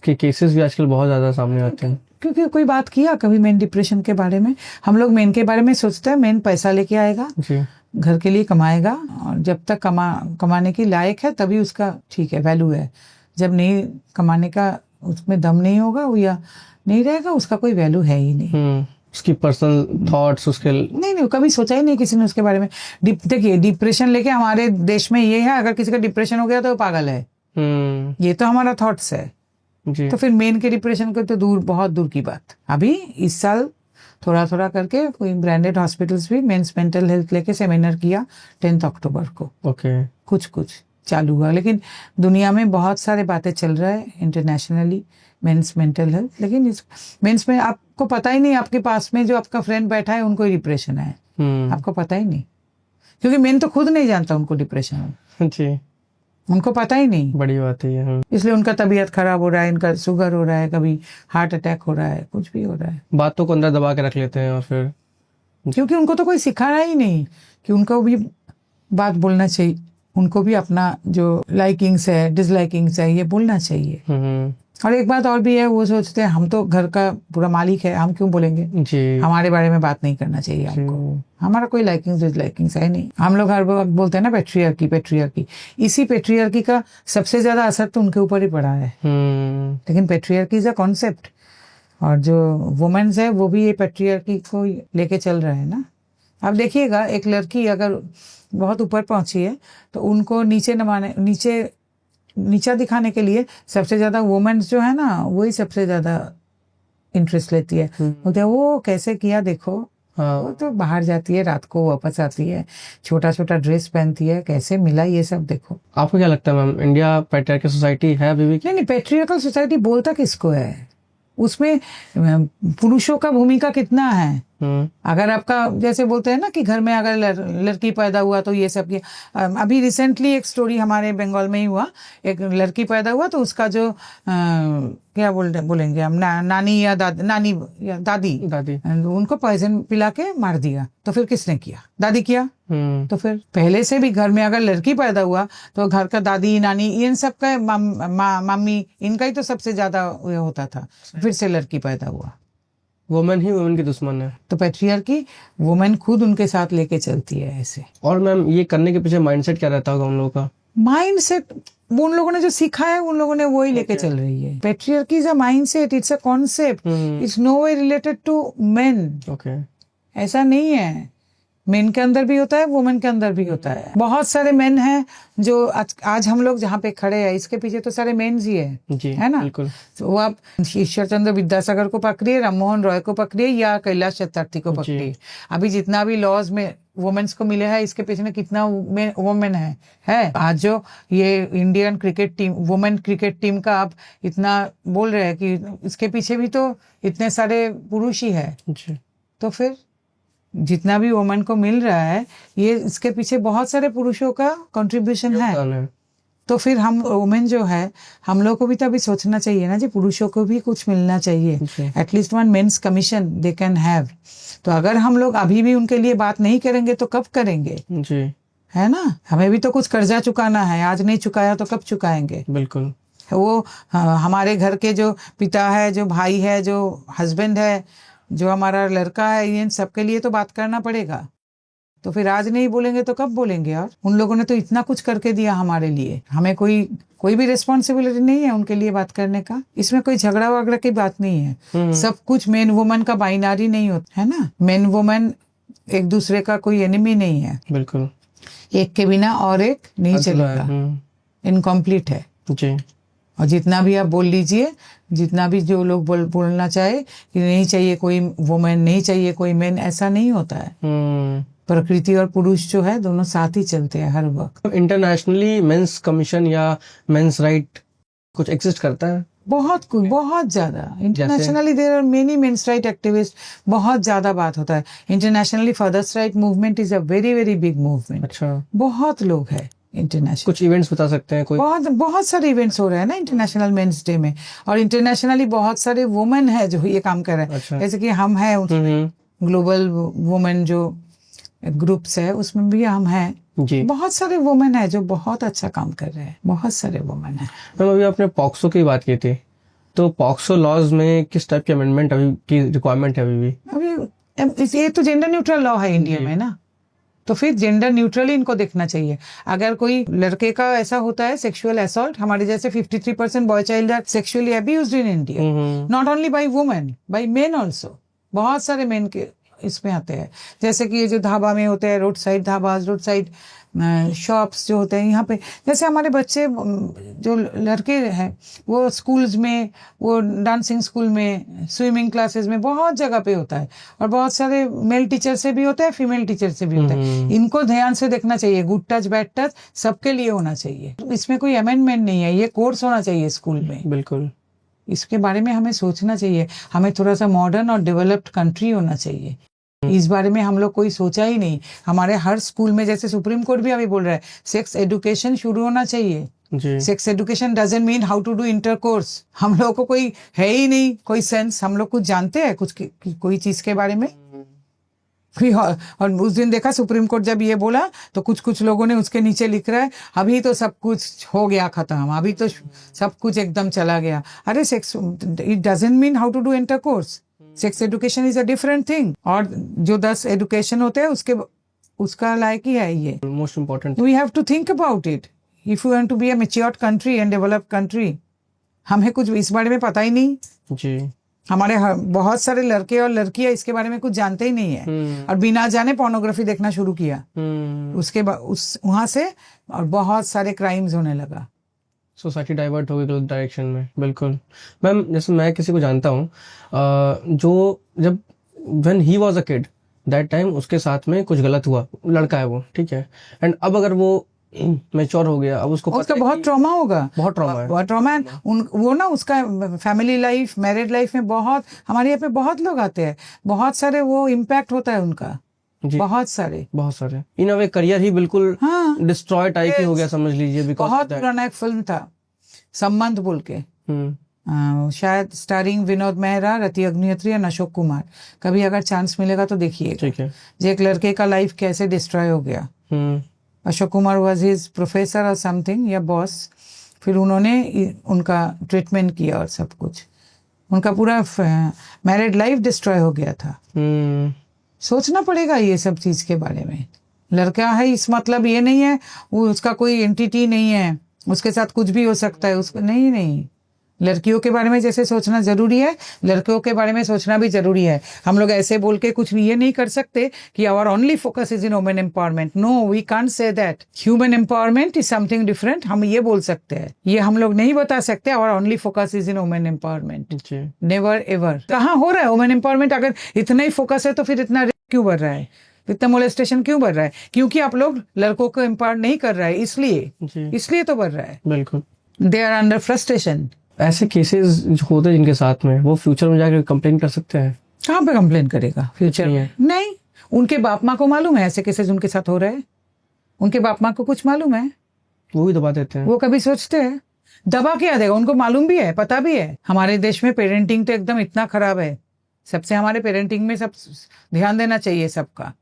के केसेस भी आजकल बहुत ज्यादा सामने आते हैं। क्योंकि कोई बात किया कभी मेन डिप्रेशन के बारे में? हम लोग मेन के बारे में सोचते हैं मेन पैसा लेके आएगा जी, घर के लिए कमाएगा, और जब तक कमाने की लायक है तभी उसका ठीक है वैल्यू है। जब नहीं कमाने का उसमें दम नहीं होगा वो या नहीं रहेगा, उसका कोई वैल्यू है ही नहीं। उसकी पर्सनल थॉट्स उसके नहीं कभी सोचा ही नहीं किसी ने उसके बारे में। देखिए डिप्रेशन लेके हमारे देश में ये है, अगर किसी का डिप्रेशन हो गया तो वो पागल है, ये तो हमारा थॉट्स है जी। तो फिर मेन के डिप्रेशन को तो दूर, बहुत दूर की बात। अभी इस साल थोड़ा थोड़ा करके कोई ब्रांडेड हॉस्पिटल्स भी मेंस मेंटल हेल्थ लेके सेमिनार किया 10 अक्टूबर को। कुछ चालू हुआ, लेकिन दुनिया में बहुत सारे बातें चल रहा है इंटरनेशनली मेंस मेंटल हेल्थ, लेकिन इस मेंस में आपको पता ही नहीं, आपके पास में जो आपका फ्रेंड बैठा है उनको डिप्रेशन है, आपको पता ही नहीं, क्योंकि मेन तो खुद नहीं जानता उनको डिप्रेशन है जी, उनको पता ही नहीं। बड़ी बात है, इसलिए उनका तबीयत खराब हो रहा है, इनका शुगर हो रहा है, कभी हार्ट अटैक हो रहा है, कुछ भी हो रहा है। बातों को अंदर दबा के रख लेते हैं, और फिर क्योंकि उनको तो कोई सिखाया ही नहीं कि उनको भी बात बोलना चाहिए, उनको भी अपना जो लाइकिंग्स है डिसलाइकिंग्स है ये बोलना चाहिए। और एक बात और भी है, वो सोचते हैं हम तो घर का पूरा मालिक है, हम क्यों बोलेंगे, जी हमारे बारे में बात नहीं करना चाहिए आपको, हमारा कोई लाइकिंग्स डिसलाइकिंग्स है नहीं। हम लोग हर वक्त बोलते हैं ना पेट्रियार्की पेट्रियार्की, इसी पेट्रियार्की का सबसे ज्यादा असर तो उनके ऊपर ही पड़ा है। लेकिन पेट्रियार्की इज अ कॉन्सेप्ट, और जो वुमेन्स है वो भी ये पेट्रियार्की को लेके चल रहे हैं ना। अब देखिएगा, एक लड़की अगर बहुत ऊपर पहुंची है तो उनको नीचा दिखाने के लिए सबसे ज्यादा वुमेन्स जो है ना, वही सबसे ज्यादा इंटरेस्ट लेती है। बोलते हैं वो कैसे किया देखो, वो तो बाहर जाती है, रात को वापस आती है, छोटा छोटा ड्रेस पहनती है, कैसे मिला ये सब देखो। आपको क्या लगता है मैम, इंडिया पैट्रियार्कल सोसाइटी है अभी भी? नहीं, पेट्रियार्कल सोसाइटी बोलता किसको है, उसमें पुरुषों का भूमिका कितना है। अगर आपका जैसे बोलते हैं ना कि घर में अगर लड़की पैदा हुआ तो ये सब किया। अभी रिसेंटली एक स्टोरी हमारे बंगाल में ही हुआ, एक लड़की पैदा हुआ तो उसका जो क्या बोलेंगे हम, नानी या नानी या दादी उनको पॉइजन पिला के मार दिया। तो फिर किसने किया? दादी किया। तो फिर पहले से भी घर में अगर लड़की पैदा हुआ तो घर का दादी नानी इन सब का मम्मी इनका ही तो सबसे ज्यादा होता था। फिर से लड़की पैदा हुआ, वुमेन ही वुमेन की दुश्मन है। तो पेट्रियार्की वुमेन खुद उनके साथ लेके चलती है ऐसे। और मैम ये करने के पीछे माइंडसेट क्या रहता होगा उन लोगों का? माइंडसेट उन लोगों ने जो सीखा है उन लोगों ने वही लेके चल रही है। Patriarchy is a mindset, it's a concept, it's no way related to men. ऐसा नहीं है, मेन के अंदर भी होता है, वुमेन के अंदर भी होता है। बहुत सारे मेन हैं जो आज हम लोग जहाँ पे खड़े हैं इसके पीछे तो सारे मेन्स ही है ना। तो वो आप ईश्वर चंद्र विद्यासागर को पकड़िए, राममोहन रॉय को पकड़िए या कैलाश चतुर्थी को पकड़िए, अभी जितना भी लॉज में वुमेन्स को मिले हैं इसके पीछे कितना वुमेन है। आज जो ये Indian cricket team, women cricket team का आप इतना बोल रहे हैं कि इसके पीछे भी तो इतने सारे पुरुष ही है। तो फिर जितना भी वुमेन को मिल रहा है ये इसके पीछे बहुत सारे पुरुषों का कंट्रीब्यूशन है। तो फिर हम वुमेन जो है हम लोग को भी तो अभी सोचना चाहिए ना जी, पुरुषों को भी कुछ मिलना चाहिए, at least one men's commission they can have. तो अगर हम लोग अभी भी उनके लिए बात नहीं करेंगे तो कब करेंगे जी, है ना। हमें भी तो कुछ कर्जा चुकाना है, आज नहीं चुकाया तो कब चुकाएंगे। बिल्कुल। वो हमारे घर के जो पिता है, जो भाई है, जो हस्बैंड है, जो हमारा लड़का है, इन सबके लिए तो बात करना पड़ेगा। तो फिर आज नहीं बोलेंगे तो कब बोलेंगे। और उन लोगों ने तो इतना कुछ करके दिया हमारे लिए, हमें कोई भी रिस्पॉन्सिबिलिटी नहीं है उनके लिए बात करने का। इसमें कोई झगड़ा वगड़ा की बात नहीं है। सब कुछ मेन वुमन का बाइनरी नहीं होता है ना, मेन वुमन एक दूसरे का कोई एनिमी नहीं है। बिल्कुल, एक के बिना और एक नहीं चलेगा, इनकम्प्लीट है जी। और जितना भी आप बोल लीजिए, जितना भी जो लोग बोलना चाहे कि नहीं चाहिए कोई वुमेन, नहीं चाहिए कोई मेन, ऐसा नहीं होता है। प्रकृति और पुरुष जो है दोनों साथ ही चलते हैं हर वक्त। इंटरनेशनली मेंस कमीशन या मेंस राइट कुछ एग्जिस्ट करता है? बहुत ज्यादा। Internationally there are many men's right activist, बहुत ज्यादा बात होता है। Internationally father's right movement is a very very big movement. अच्छा, बहुत लोग है इंटरनेशनल। कुछ इवेंट्स बता सकते हैं कोई? बहुत सारे इवेंट्स हो रहे हैं ना इंटरनेशनल मेंस डे में, और इंटरनेशनली बहुत सारे वुमेन है जो ये काम कर रहे हैं। अच्छा। जैसे कि हम हैं ग्लोबल वुमेन जो ग्रुप्स है उसमें भी हम हैं जी। बहुत सारे वुमेन है जो बहुत अच्छा काम कर रहे हैं, बहुत सारे वुमेन है। मैम अभी आपने पॉक्सो की बात की थी, तो पॉक्सो लॉज में किस टाइप की अमेंडमेंट अभी की रिक्वायरमेंट है? अभी ये तो जेंडर न्यूट्रल लॉ है इंडिया में ना, तो फिर जेंडर न्यूट्रली इनको देखना चाहिए। अगर कोई लड़के का ऐसा होता है सेक्सुअल असॉल्ट, हमारे जैसे 53% boy child are sexually abused in India, not only by women, by men also. बहुत सारे मेन के इसमें आते हैं, जैसे कि ये जो ढाबा में होते हैं, road side dhaba, road side shops जो होते हैं, यहाँ पे जैसे हमारे बच्चे जो लड़के हैं वो स्कूल्स में, वो डांसिंग स्कूल में, स्विमिंग क्लासेस में, बहुत जगह पे होता है। और बहुत सारे मेल टीचर से भी होता है, फीमेल टीचर से भी होता है। इनको ध्यान से देखना चाहिए। गुड टच बैड टच सबके लिए होना चाहिए, इसमें कोई अमेंडमेंट नहीं है, ये कोर्स होना चाहिए स्कूल में। बिल्कुल, इसके बारे में हमें सोचना चाहिए। हमें थोड़ा सा मॉडर्न और डेवलप्ड कंट्री होना चाहिए। इस बारे में हम लोग कोई सोचा ही नहीं। हमारे हर स्कूल में, जैसे सुप्रीम कोर्ट भी अभी बोल रहा है, सेक्स एजुकेशन शुरू होना चाहिए। Sex education doesn't mean how to do intercourse. हम लोग को कोई है ही नहीं कोई सेंस, हम लोग कुछ जानते हैं कुछ कोई चीज के बारे में? और उस दिन देखा सुप्रीम कोर्ट जब ये बोला तो कुछ कुछ लोगों ने उसके नीचे लिख रहा है अभी तो सब कुछ हो गया खत्म, अभी तो सब कुछ एकदम चला गया। अरे sex it doesn't mean how to do intercourse. Sex education is a different thing. और जो 10 एजुकेशन होते हैं उसका लायक ही है ये। Most important. We have to think about it if you want to be a matured country and developed country. हमें कुछ इस बारे में पता ही नहीं जी। हमारे बहुत सारे लड़के और लड़कियां इसके बारे में कुछ जानते ही नहीं है और बिना जाने पोर्नोग्राफी देखना शुरू किया। उसके बाद वहां से और बहुत सारे क्राइम्स होने लगा। सोसाइटी डाइवर्ट हो गई गलत डायरेक्शन में। बिल्कुल मैम, जैसे मैं किसी को जानता हूँ जो जब when he was a kid that time उसके साथ में कुछ गलत हुआ, लड़का है वो, ठीक है, एंड अब अगर वो मैच्योर हो गया, अब उसको उसका बहुत ट्रॉमा होगा। बहुत ट्रॉमा है। बहुत ट्रॉमा है। वो ना उसका फैमिली लाइफ मैरिड लाइफ में बहुत, हमारे यहाँ पे बहुत लोग आते हैं, बहुत सारे वो इम्पैक्ट होता है उनका जी। बहुत सारे इन अ वे करियर ही बिल्कुल हाँ डिस्ट्रॉय टाइप ही हो गया समझ लीजिए। बिकॉज बहुत पुराना एक फिल्म था संबंध बोल के, शायद स्टारिंग विनोद मेहरा, रति अग्निहोत्री और अशोक कुमार। कभी अगर चांस मिलेगा तो देखिए। ठीक है। जो एक लड़के का लाइफ कैसे डिस्ट्रॉय हो गया। Ashok Kumar was his professor और समथिंग या बॉस। फिर उन्होंने उनका ट्रीटमेंट किया और सब कुछ, उनका पूरा मैरिड लाइफ डिस्ट्रॉय हो गया था। सोचना पड़ेगा ये सब चीज के बारे में। लड़का है इस मतलब ये नहीं है वो उसका कोई एंटिटी नहीं है, उसके साथ कुछ भी हो सकता है उसको, नहीं। लड़कियों के बारे में जैसे सोचना जरूरी है, लड़कियों के बारे में सोचना भी जरूरी है। हम लोग ऐसे बोल के कुछ ये नहीं कर सकते कि our only focus is in women empowerment. No, we can't say that. Human empowerment is something different. हम ये बोल सकते हैं, ये हम लोग नहीं बता सकते our only focus is in women empowerment. Never ever. कहाँ हो रहा है वुमेन एम्पावरमेंट? अगर इतना ही फोकस है तो फिर इतना रेप क्यों बढ़ रहा है, इतना मोलेस्टेशन क्यों बढ़ रहा है? क्योंकि आप लोग लड़कों को एम्पावर नहीं कर रहा है, इसलिए तो बढ़ रहा है। बिल्कुल। They are under frustration. ऐसे केसेस जो होते हैं जिनके साथ में, वो फ्यूचर में जाकर कंप्लेन कर सकते हैं? कहाँ पे कंप्लेन करेगा फ्यूचर में? नहीं। उनके बाप माँ को मालूम है ऐसे केसेस उनके साथ हो रहे हैं? उनके बाप माँ को कुछ मालूम है? वो भी दबा देते हैं। वो कभी सोचते हैं? दबा क्या देगा? उनको मालूम भी है, पता भी है। हमारे देश में पेरेंटिंग तो एकदम इतना खराब है। सबसे हमारे पेरेंटिंग में सब ध्यान देना चाहिए सबका।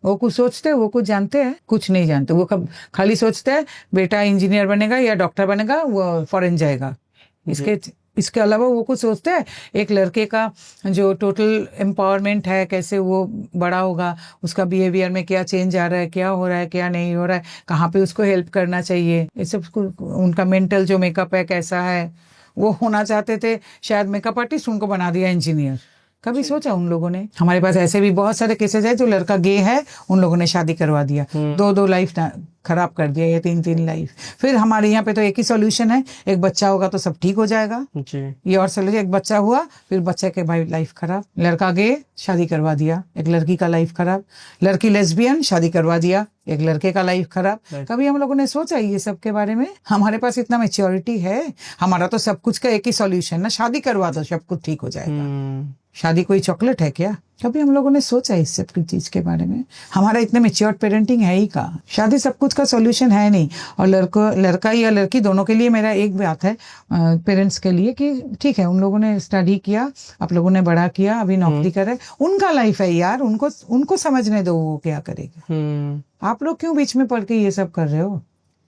वो कुछ सोचते हैं, वो कुछ जानते हैं? कुछ नहीं जानते। वो खाली सोचते हैं बेटा इंजीनियर बनेगा या डॉक्टर बनेगा, वो फॉरेन जाएगा। इसके अलावा वो कुछ सोचते हैं एक लड़के का जो टोटल एम्पावरमेंट है, कैसे वो बड़ा होगा, उसका बिहेवियर में क्या चेंज आ रहा है, क्या हो रहा है, क्या नहीं हो रहा है, कहाँ पे उसको हेल्प करना चाहिए, ये सब। उनका मेंटल जो मेकअप है कैसा है, वो होना चाहते थे शायद मेकअप आर्टिस्ट, उनको बना दिया इंजीनियर। कभी सोचा उन लोगों ने? हमारे पास ऐसे भी बहुत सारे केसेस है जो लड़का गे है, उन लोगों ने शादी करवा दिया, 2 लाइफ खराब कर दिया, या 3 लाइफ। फिर हमारे यहाँ पे तो एक ही सॉल्यूशन है, एक बच्चा होगा तो सब ठीक हो जाएगा। ये और सॉल्यूशन, एक बच्चा हुआ फिर बच्चे के भाई लाइफ खराब। लड़का गे, शादी करवा दिया, एक लड़की का लाइफ खराब। लड़की लेस्बियन, शादी करवा दिया, एक लड़के का लाइफ खराब। कभी हम लोगों ने सोचा ये सब के बारे में? हमारे पास इतना मैच्योरिटी है, हमारा तो सब कुछ का एक ही सॉल्यूशन ना, शादी करवा दो सब कुछ ठीक हो जाएगा। शादी कोई चॉकलेट है क्या? कभी हम लोगों ने सोचा इस सब की चीज के बारे में? हमारा इतने मैच्योर्ड पेरेंटिंग है ही कहाँ? शादी सब कुछ का सॉल्यूशन है नहीं। और लड़का या लड़की दोनों के लिए मेरा एक बात है पेरेंट्स के लिए कि ठीक है उन लोगों ने स्टडी किया, आप लोगों ने बड़ा किया, अभी नौकरी कर रहे, उनका लाइफ है यार, उनको समझने दो वो क्या करेगा। आप लोग क्यों बीच में पढ़ के ये सब कर रहे हो?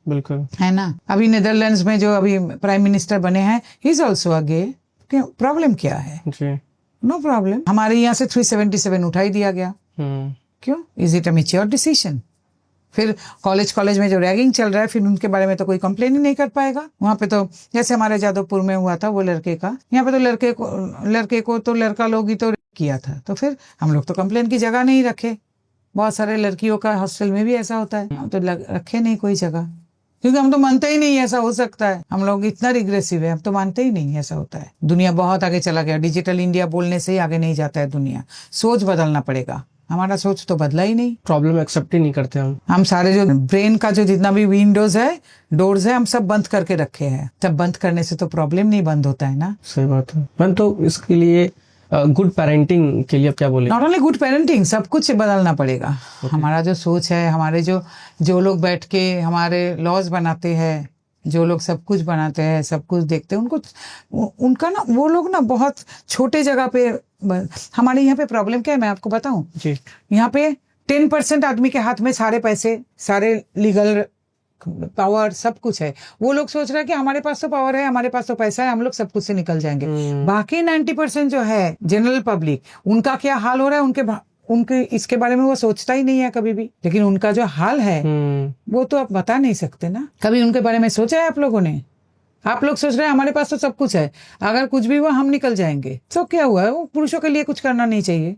बिल्कुल है ना। अभी नीदरलैंड्स में जो अभी प्राइम मिनिस्टर बने हैं, he is also a gay. Problem क्या है? No problem. हमारे यहाँ से 377 उठाई दिया गया। क्यों? Is it a mature decision? फिर कॉलेज में जो रैगिंग चल रहा है, फिर उनके बारे में तो कोई कंप्लेन ही नहीं कर पाएगा। वहां पे तो जैसे हमारे जादवपुर में हुआ था वो लड़के का, यहाँ पे तो लड़के को तो लड़का लोग ही तो किया था, तो फिर हम लोग तो कंप्लेन की जगह नहीं रखे। बहुत सारे लड़कियों का हॉस्टल में भी ऐसा होता है, हम तो रखे नहीं कोई जगह, क्योंकि हम तो मानते ही नहीं ऐसा हो सकता है। हम लोग इतना रिग्रेसिव है, हम तो मानते ही नहीं ऐसा होता है। दुनिया बहुत आगे चला गया, डिजिटल इंडिया बोलने से ही आगे नहीं जाता है दुनिया। सोच बदलना पड़ेगा, हमारा सोच तो बदला ही नहीं। प्रॉब्लम एक्सेप्ट ही नहीं करते हम सारे जो ब्रेन का जो जितना भी विंडोज है, डोर्स है, हम सब बंद करके रखे हैं। तब बंद करने से तो प्रॉब्लम नहीं बंद होता है ना। सही बात है मैम। तो इसके लिए गुड पेरेंटिंग के लिए आप क्या बोले? नॉट ओनली गुड पेरेंटिंग, सब कुछ बदलना पड़ेगा। हमारा जो सोच है, हमारे जो लोग बैठ के हमारे लॉज बनाते हैं, जो लोग सब कुछ बनाते हैं, सब कुछ देखते हैं, उनका ना, वो लोग ना बहुत छोटे जगह पे। हमारे यहाँ पे प्रॉब्लम क्या है मैं आपको बताऊं जी। यहाँ पे 10% आदमी के हाथ में सारे पैसे, सारे लीगल पावर, सब कुछ है। वो लोग सोच रहे हैं कि हमारे पास तो पावर है, हमारे पास तो पैसा है, हम लोग सब कुछ से निकल जाएंगे। बाकी 90% जो है जनरल पब्लिक, उनका क्या हाल हो रहा है, उनके इसके बारे में वो सोचता ही नहीं है कभी भी। लेकिन उनका जो हाल है वो तो आप बता नहीं सकते ना। कभी उनके बारे में सोचा है आप लोगों ने? आप लोग सोच रहे हैं हमारे पास तो सब कुछ है, अगर कुछ भी हुआ हम निकल जाएंगे। तो क्या हुआ है, वो पुरुषों के लिए कुछ करना नहीं चाहिए।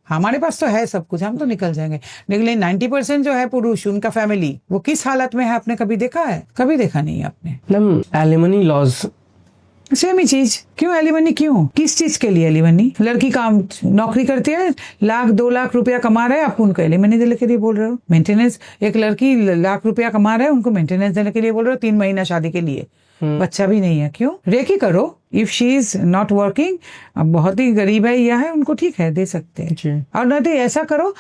हमारे पास तो है सब कुछ, हम तो निकल जाएंगे। लेकिन 90% जो है पुरुष, उनका फैमिली, वो किस हालत में है आपने कभी देखा है? कभी देखा नहीं आपने। एलिमनी लॉज सेम ही चीज। क्यों एलिमनी? क्यों, किस चीज के लिए एलिमनी? लड़की काम नौकरी करती है, 1,00,000-2,00,000 रुपया कमा रहे हैं, आप उनको एलिमनी देने के लिए बोल रहे हो? मेंटेनेंस, एक लड़की 1,00,000 रुपया कमा रहे हैं, उनको मेंटेनेंस देने के लिए बोल रहे हो 3 महीना शादी के लिए, बच्चा भी नहीं है। क्यों? रेकी करो। If she is not working, अब बहुत ही गरीब है या है, उनको ठीक है, दे सकते हैं। और नहीं तो ऐसा करो,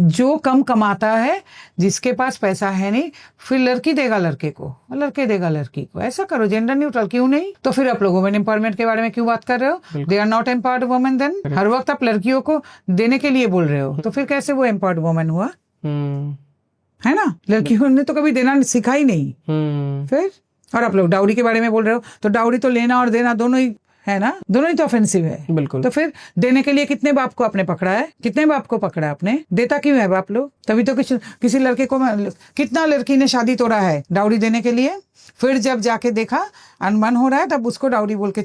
जो कम कमाता है, जिसके पास पैसा है नहीं, फिर लड़की देगा लड़के को, लड़के देगा लड़की को। ऐसा करो, जेंडर न्यूट्रल। क्यों नहीं? तो फिर आप लोग वुमेन एम्पावरमेंट के बारे में क्यों बात कर रहे हो? They are not empowered women then. हर वक्त आप लड़कियों को देने के लिए बोल रहे हो, तो फिर कैसे वो एम्पावर्ड वुमेन हुआ? है ना? लड़कियों ने तो कभी देना सिखा ही नहीं। फिर और आप लोग डाउरी के बारे में बोल रहे हो, तो डाउरी तो लेना और देना दोनों ही है ना, दोनों ही तो ऑफेंसिव है। बिल्कुल। तो फिर देने के लिए कितने बाप को आपने पकड़ा है? कितने बाप को पकड़ा आपने? देता क्यों है बाप लोग? तभी तो किसी लड़के को, कितना लड़की ने शादी तोड़ा है डाउरी देने के लिए। फिर जब जाके देखा अनबन हो रहा है, तब उसको डाउरी बोल के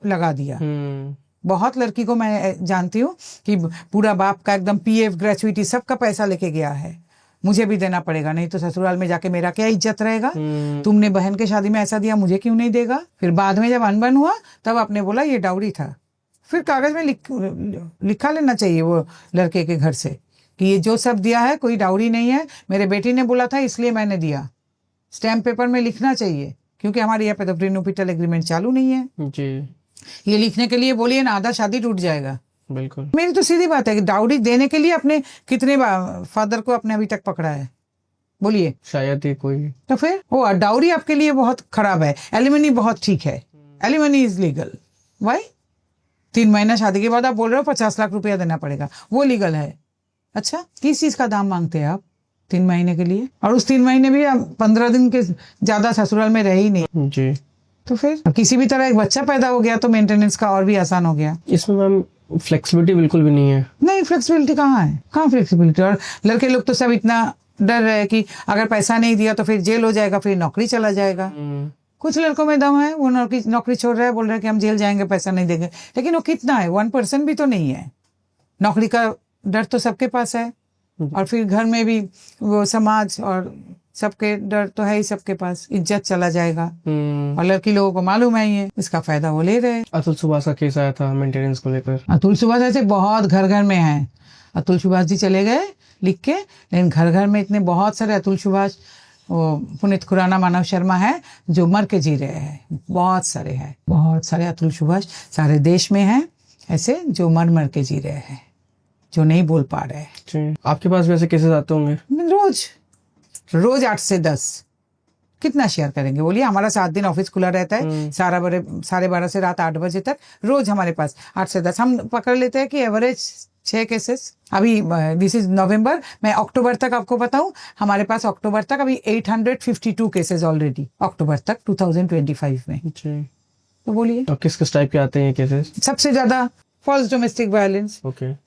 लगा दिया। बहुत लड़की को मैं जानती हूँ कि पूरा बाप का एकदम PF, ग्रेचुइटी, सबका पैसा लेके गया है, मुझे भी देना पड़ेगा, नहीं तो ससुराल में जाके मेरा क्या इज्जत रहेगा? तुमने बहन के शादी में ऐसा दिया, मुझे क्यों नहीं देगा? फिर बाद में जब अनबन हुआ, तब आपने बोला ये डाउरी था। फिर कागज में लिखा लेना चाहिए वो लड़के के घर से कि ये जो सब दिया है कोई डाउरी नहीं है, मेरे बेटी ने बोला था इसलिए मैंने दिया। स्टैम्प पेपर में लिखना चाहिए, क्योंकि हमारे यहाँ पे तो प्रीनुपिटल एग्रीमेंट चालू नहीं है जी। ये लिखने के लिए बोलिए ना, आधा शादी टूट जाएगा। बिल्कुल। मेरी तो सीधी बात है कि डाउरी देने के लिए अपने कितने फादर को अपने अभी तक पकड़ा है? बोलिए। शायद ही कोई। तो फिर वो डाउरी आपके लिए बहुत खराब है, एलिमनी बहुत ठीक है। Alimony is legal. वाई? 3 महीना शादी के बाद आप बोल रहे हो 50 लाख रुपया देना पड़ेगा, वो लीगल है। अच्छा, किस चीज का दाम मांगते हैं आप 3 महीने के लिए? और उस 3 महीने भी आप 15 दिन के ज्यादा ससुराल में रहे ही नहीं जी। तो फिर किसी भी तरह एक बच्चा पैदा हो गया तो मेंटेनेंस का और भी आसान हो गया। इसमें मैम फ्लेक्सिबिलिटी बिल्कुल भी नहीं है। नहीं, फ्लेक्सिबिलिटी कहाँ है? कहाँ फ्लेक्सिबिलिटी? और लड़के लोग तो सब इतना डर रहे कि अगर पैसा नहीं दिया तो फिर जेल हो जाएगा, फिर नौकरी चला जाएगा। कुछ लड़कों में दम है, वो नौकरी छोड़ रहे हैं, बोल रहे हैं कि हम जेल जाएंगे, पैसा नहीं देंगे। लेकिन वो कितना है? 1% भी तो नहीं है। नौकरी का डर तो सबके पास है, और फिर घर में भी वो समाज और सबके डर तो है ही सबके पास, इज्जत चला जाएगा। और लड़की लोगों को मालूम है ये, इसका फायदा वो ले रहे। अतुल सुभाष का केस आया था मेंटेनेंस को लेकर। अतुल सुभाष ऐसे बहुत घर घर में है। अतुल सुभाष जी चले गए लिख के, लेकिन घर घर में इतने बहुत सारे अतुल सुभाष, वो पुनीत खुराना, मानव शर्मा है जो मर के जी रहे हैं। बहुत सारे हैं, बहुत सारे अतुल सुभाष सारे देश में हैं ऐसे, जो मर के जी रहे हैं, जो नहीं बोल पा रहे हैं। आपके पास भी ऐसे केसेस आते होंगे? रोज 8 से 10 कितना शेयर करेंगे? बोलिए। हमारा 7 दिन ऑफिस खुला रहता है, 12:30 से रात 8 बजे तक, रोज हमारे पास 8 से 10 हम पकड़ लेते हैं कि एवरेज 6 केसेस। अभी दिस इज नवंबर, मैं अक्टूबर तक आपको बताऊं, हमारे पास अक्टूबर तक अभी 852 केसेस ऑलरेडी, अक्टूबर तक 2025 में। तो बोलिए। और किस किस टाइप के आते हैं ये केसेस? सबसे ज्यादा फॉल्स डोमेस्टिक वायलेंस,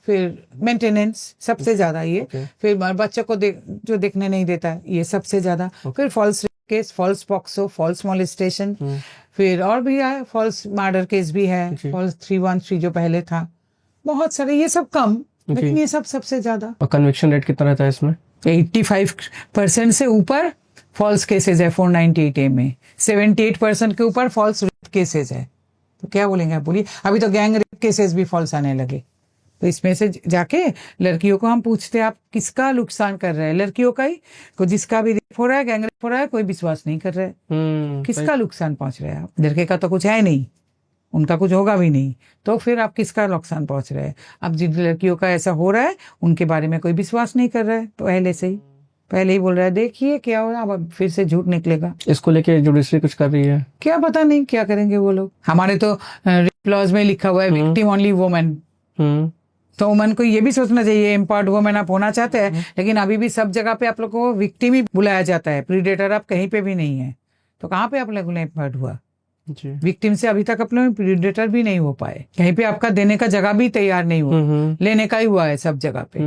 फिर मेंटेनेंस सबसे ज्यादा ये, फिर बच्चों को जो देखने नहीं देता है ये सबसे ज्यादा, फिर false case, false POCSO, false molestation, फिर और भी है, फॉल्स मर्डर केस भी है, फॉल्स 313 जो पहले था, बहुत सारे। ये सब कम, लेकिन ये सब सबसे ज्यादा। और कन्विक्शन रेट कितना रहता है इसमें? 85% से ऊपर फॉल्स केसेस है 498A में, 78% के ऊपर फॉल्स केसेस है। तो क्या बोलेंगे आप? बोलिए। अभी तो गैंग रेप केसेस भी फॉल्स आने लगे, तो इसमें से जाके लड़कियों को हम पूछते हैं आप किसका नुकसान कर रहे हैं? लड़कियों का ही, को जिसका भी रेप हो रहा है, गैंग रेप हो रहा है, कोई विश्वास नहीं कर रहे हैं। किसका नुकसान पहुंच रहे हैं आप? लड़के का तो कुछ है नहीं, उनका कुछ होगा भी नहीं, तो फिर आप किसका नुकसान पहुंच रहे हैं? अब जिन लड़कियों का ऐसा हो रहा है उनके बारे में कोई विश्वास नहीं कर रहा है, तो पहले से ही पहले ही बोल रहा है देखिए क्या हो रहा है, अब फिर से झूठ निकलेगा। इसको लेके जुडिशरी कुछ कर रही है? क्या पता नहीं क्या करेंगे वो लोग। हमारे तो क्लॉज में लिखा हुआ है विक्टिम ओनली वुमेन। तो वुमन को ये भी सोचना चाहिए, एम्पावर्ड वुमेन आप होना चाहते हैं, लेकिन अभी भी सब जगह पे आप लोग को विक्टिम ही बुलाया जाता है, प्रीडेटर आप कहीं पे भी नहीं है। तो कहाँ पे आप लोगों ने एम्पावर्ड हुआ? जी। विक्टिम से अभी तक अपने प्रीडेटर भी नहीं हो पाए, कहीं पे आपका देने का जगह भी तैयार नहीं हुआ, लेने का ही हुआ है सब जगह पे।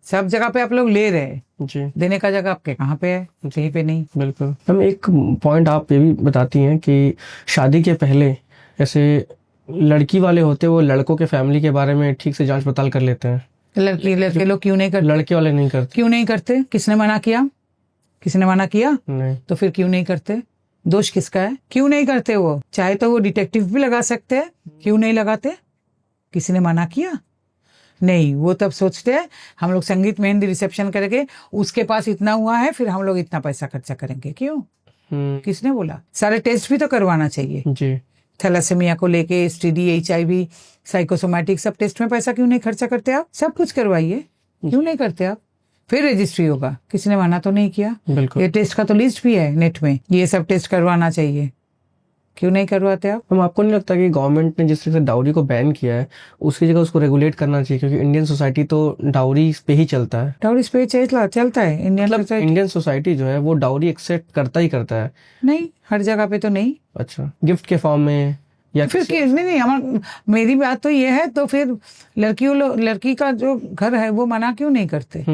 सब जगह पे आप लोग ले रहे हैं जी, देने का जगह आपके कहाँ पे है? कहीं पे नहीं। बिल्कुल। हम एक पॉइंट आप ये भी बताती हैं कि शादी के पहले ऐसे लड़की वाले होते वो लड़कों के फैमिली के बारे में ठीक से जांच पड़ताल कर लेते हैं, लड़के लोग क्यों नहीं करते? लड़के वाले नहीं करते। क्यों नहीं करते? किसने मना किया? किसने मना किया? नहीं। तो फिर क्यों नहीं करते? दोष किसका है? क्यों नहीं करते? वो चाहे तो वो डिटेक्टिव भी लगा सकते हैं, क्यों नहीं लगाते? किसी ने मना किया? नहीं। वो तब सोचते हैं हम लोग संगीत मेहंदी रिसेप्शन करेंगे, उसके पास इतना हुआ है फिर हम लोग इतना पैसा खर्चा करेंगे। क्यों? किसने बोला? सारे टेस्ट भी तो करवाना चाहिए जी। थैलासेमिया को लेके, एसटीडी, HIV, साइकोसोमैटिक, सब टेस्ट में पैसा क्यों नहीं खर्चा करते आप? सब कुछ करवाइए, क्यों नहीं करते आप? फिर रजिस्ट्री होगा। किसी ने मना तो नहीं किया। बिल्कुल। ये टेस्ट का तो लिस्ट भी है नेट में, ये सब टेस्ट करवाना चाहिए, क्यों नहीं करवाते आप? हम आपको नहीं लगता कि गवर्नमेंट ने जिस तरह से डाउरी को बैन किया है उसकी जगह उसको रेगुलेट करना चाहिए? क्योंकि इंडियन सोसाइटी तो डाउरी पे ही चलता है। डाउरी पे चलता है इंडियन सोसाइटी। इंडियन सोसाइटी जो है वो डाउरी एक्सेप्ट करता ही करता है। नहीं, हर जगह पे तो नहीं। अच्छा, गिफ्ट के फॉर्म में या फिर नहीं, मेरी बात तो ये है, तो फिर लड़की का जो घर है वो मना क्यों नहीं करते?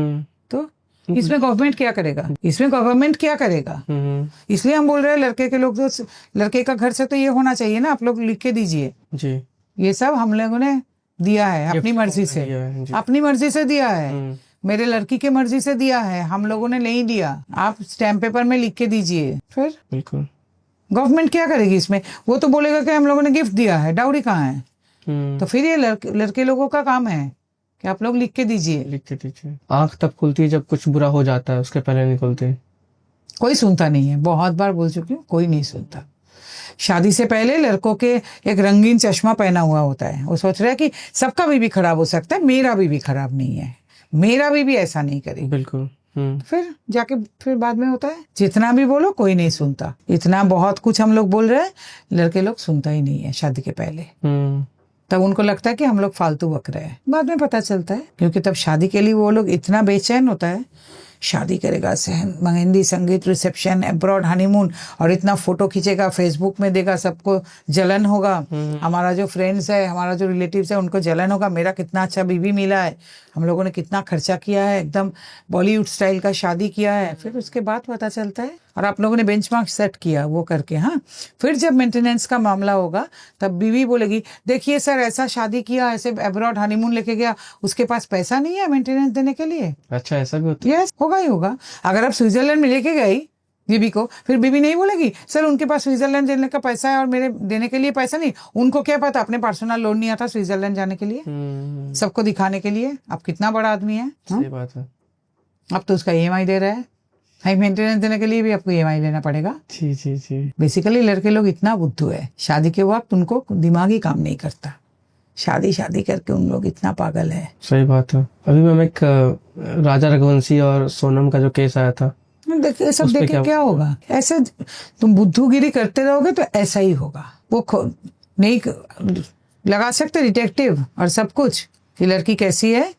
तो इसमें गवर्नमेंट क्या करेगा? इसमें गवर्नमेंट क्या करेगा? इसलिए हम बोल रहे हैं लड़के के लोग, तो लड़के का घर से तो ये होना चाहिए ना, आप लोग लिख के दीजिए जी। ये सब हम लोगों ने दिया है अपनी मर्जी से, अपनी मर्जी से दिया है, मेरे लड़की के मर्जी से दिया है, हम लोगों ने नहीं दिया। आप स्टैम्प पेपर में लिख के दीजिए। फिर बिल्कुल गवर्नमेंट क्या करेगी इसमें? वो तो बोलेगा कि हम लोगों ने गिफ्ट दिया है, डाउरी कहाँ है? तो फिर ये लड़के लोगों का काम है कि आप लोग लिख के दीजिए। लिख के दीजिए। आंख तब खुलती है जब कुछ बुरा हो जाता है, उसके पहले नहीं खुलती। कोई सुनता नहीं है, बहुत बार बोल चुकी हूँ, कोई नहीं सुनता। शादी से पहले लड़कों के एक रंगीन चश्मा पहना हुआ होता है, वो सोच रहा है कि सबका भी खराब हो सकता है, मेरा भी खराब नहीं है, मेरा भी ऐसा नहीं करेगी। बिल्कुल। फिर जाके फिर बाद में होता है जितना भी बोलो कोई नहीं सुनता। इतना बहुत कुछ हम लोग बोल रहे हैं, लड़के लोग सुनता ही नहीं है शादी के पहले। तब उनको लगता है कि हम लोग फालतू बक रहे हैं, बाद में पता चलता है, क्योंकि तब शादी के लिए वो लोग इतना बेचैन होता है। शादी करेगा, मेहंदी, संगीत, रिसेप्शन, अब्रॉड, हनीमून, और इतना फोटो खींचेगा, फेसबुक में देगा, सबको जलन होगा। हमारा जो फ्रेंड्स है, हमारा जो रिलेटिव्स है, उनको जलन होगा, मेरा कितना अच्छा बीवी मिला है, हम लोगों ने कितना खर्चा किया है, एकदम बॉलीवुड स्टाइल का शादी किया है। फिर उसके बाद पता चलता है, और आप लोगों ने बेंचमार्क सेट किया वो करके। हाँ, फिर जब मेंटेनेंस का मामला होगा तब बीवी बोलेगी देखिए सर ऐसा शादी किया, ऐसे अब्रॉड हनीमून लेके गया, उसके पास पैसा नहीं है मेंटेनेंस देने के लिए। अच्छा, ऐसा भी होता है? यस, होगा ही होगा। अगर आप स्विट्जरलैंड में लेके गई बीबी को, फिर बीबी नहीं बोलेगी सर उनके पास स्विट्जरलैंड जाने का पैसा है और मेरे देने के लिए पैसा नहीं। उनको क्या पता, अपने पर्सनल लोन नहीं आता स्विट्जरलैंड जाने के लिए, सबको दिखाने के लिए आप कितना बड़ा आदमी है। सही बात है। अब तो उसका EMI दे रहा है, हाई मेंटेनेंस देने के लिए भी आपको EMI लेना पड़ेगा। जी जी जी। बेसिकली लड़के लोग इतना बुद्धू है, शादी के वक्त उनको दिमाग ही काम नहीं करता, शादी करके उन लोग इतना पागल है। सही बात है। अभी मैम एक राजा रघुवंशी और सोनम का जो केस आया था, देखिए सब देखे क्या होगा। ऐसे तुम बुद्धूगिरी करते रहोगे तो ऐसा ही होगा। वो नहीं लगा सकते डिटेक्टिव और सब कुछ कि लड़की कैसी है,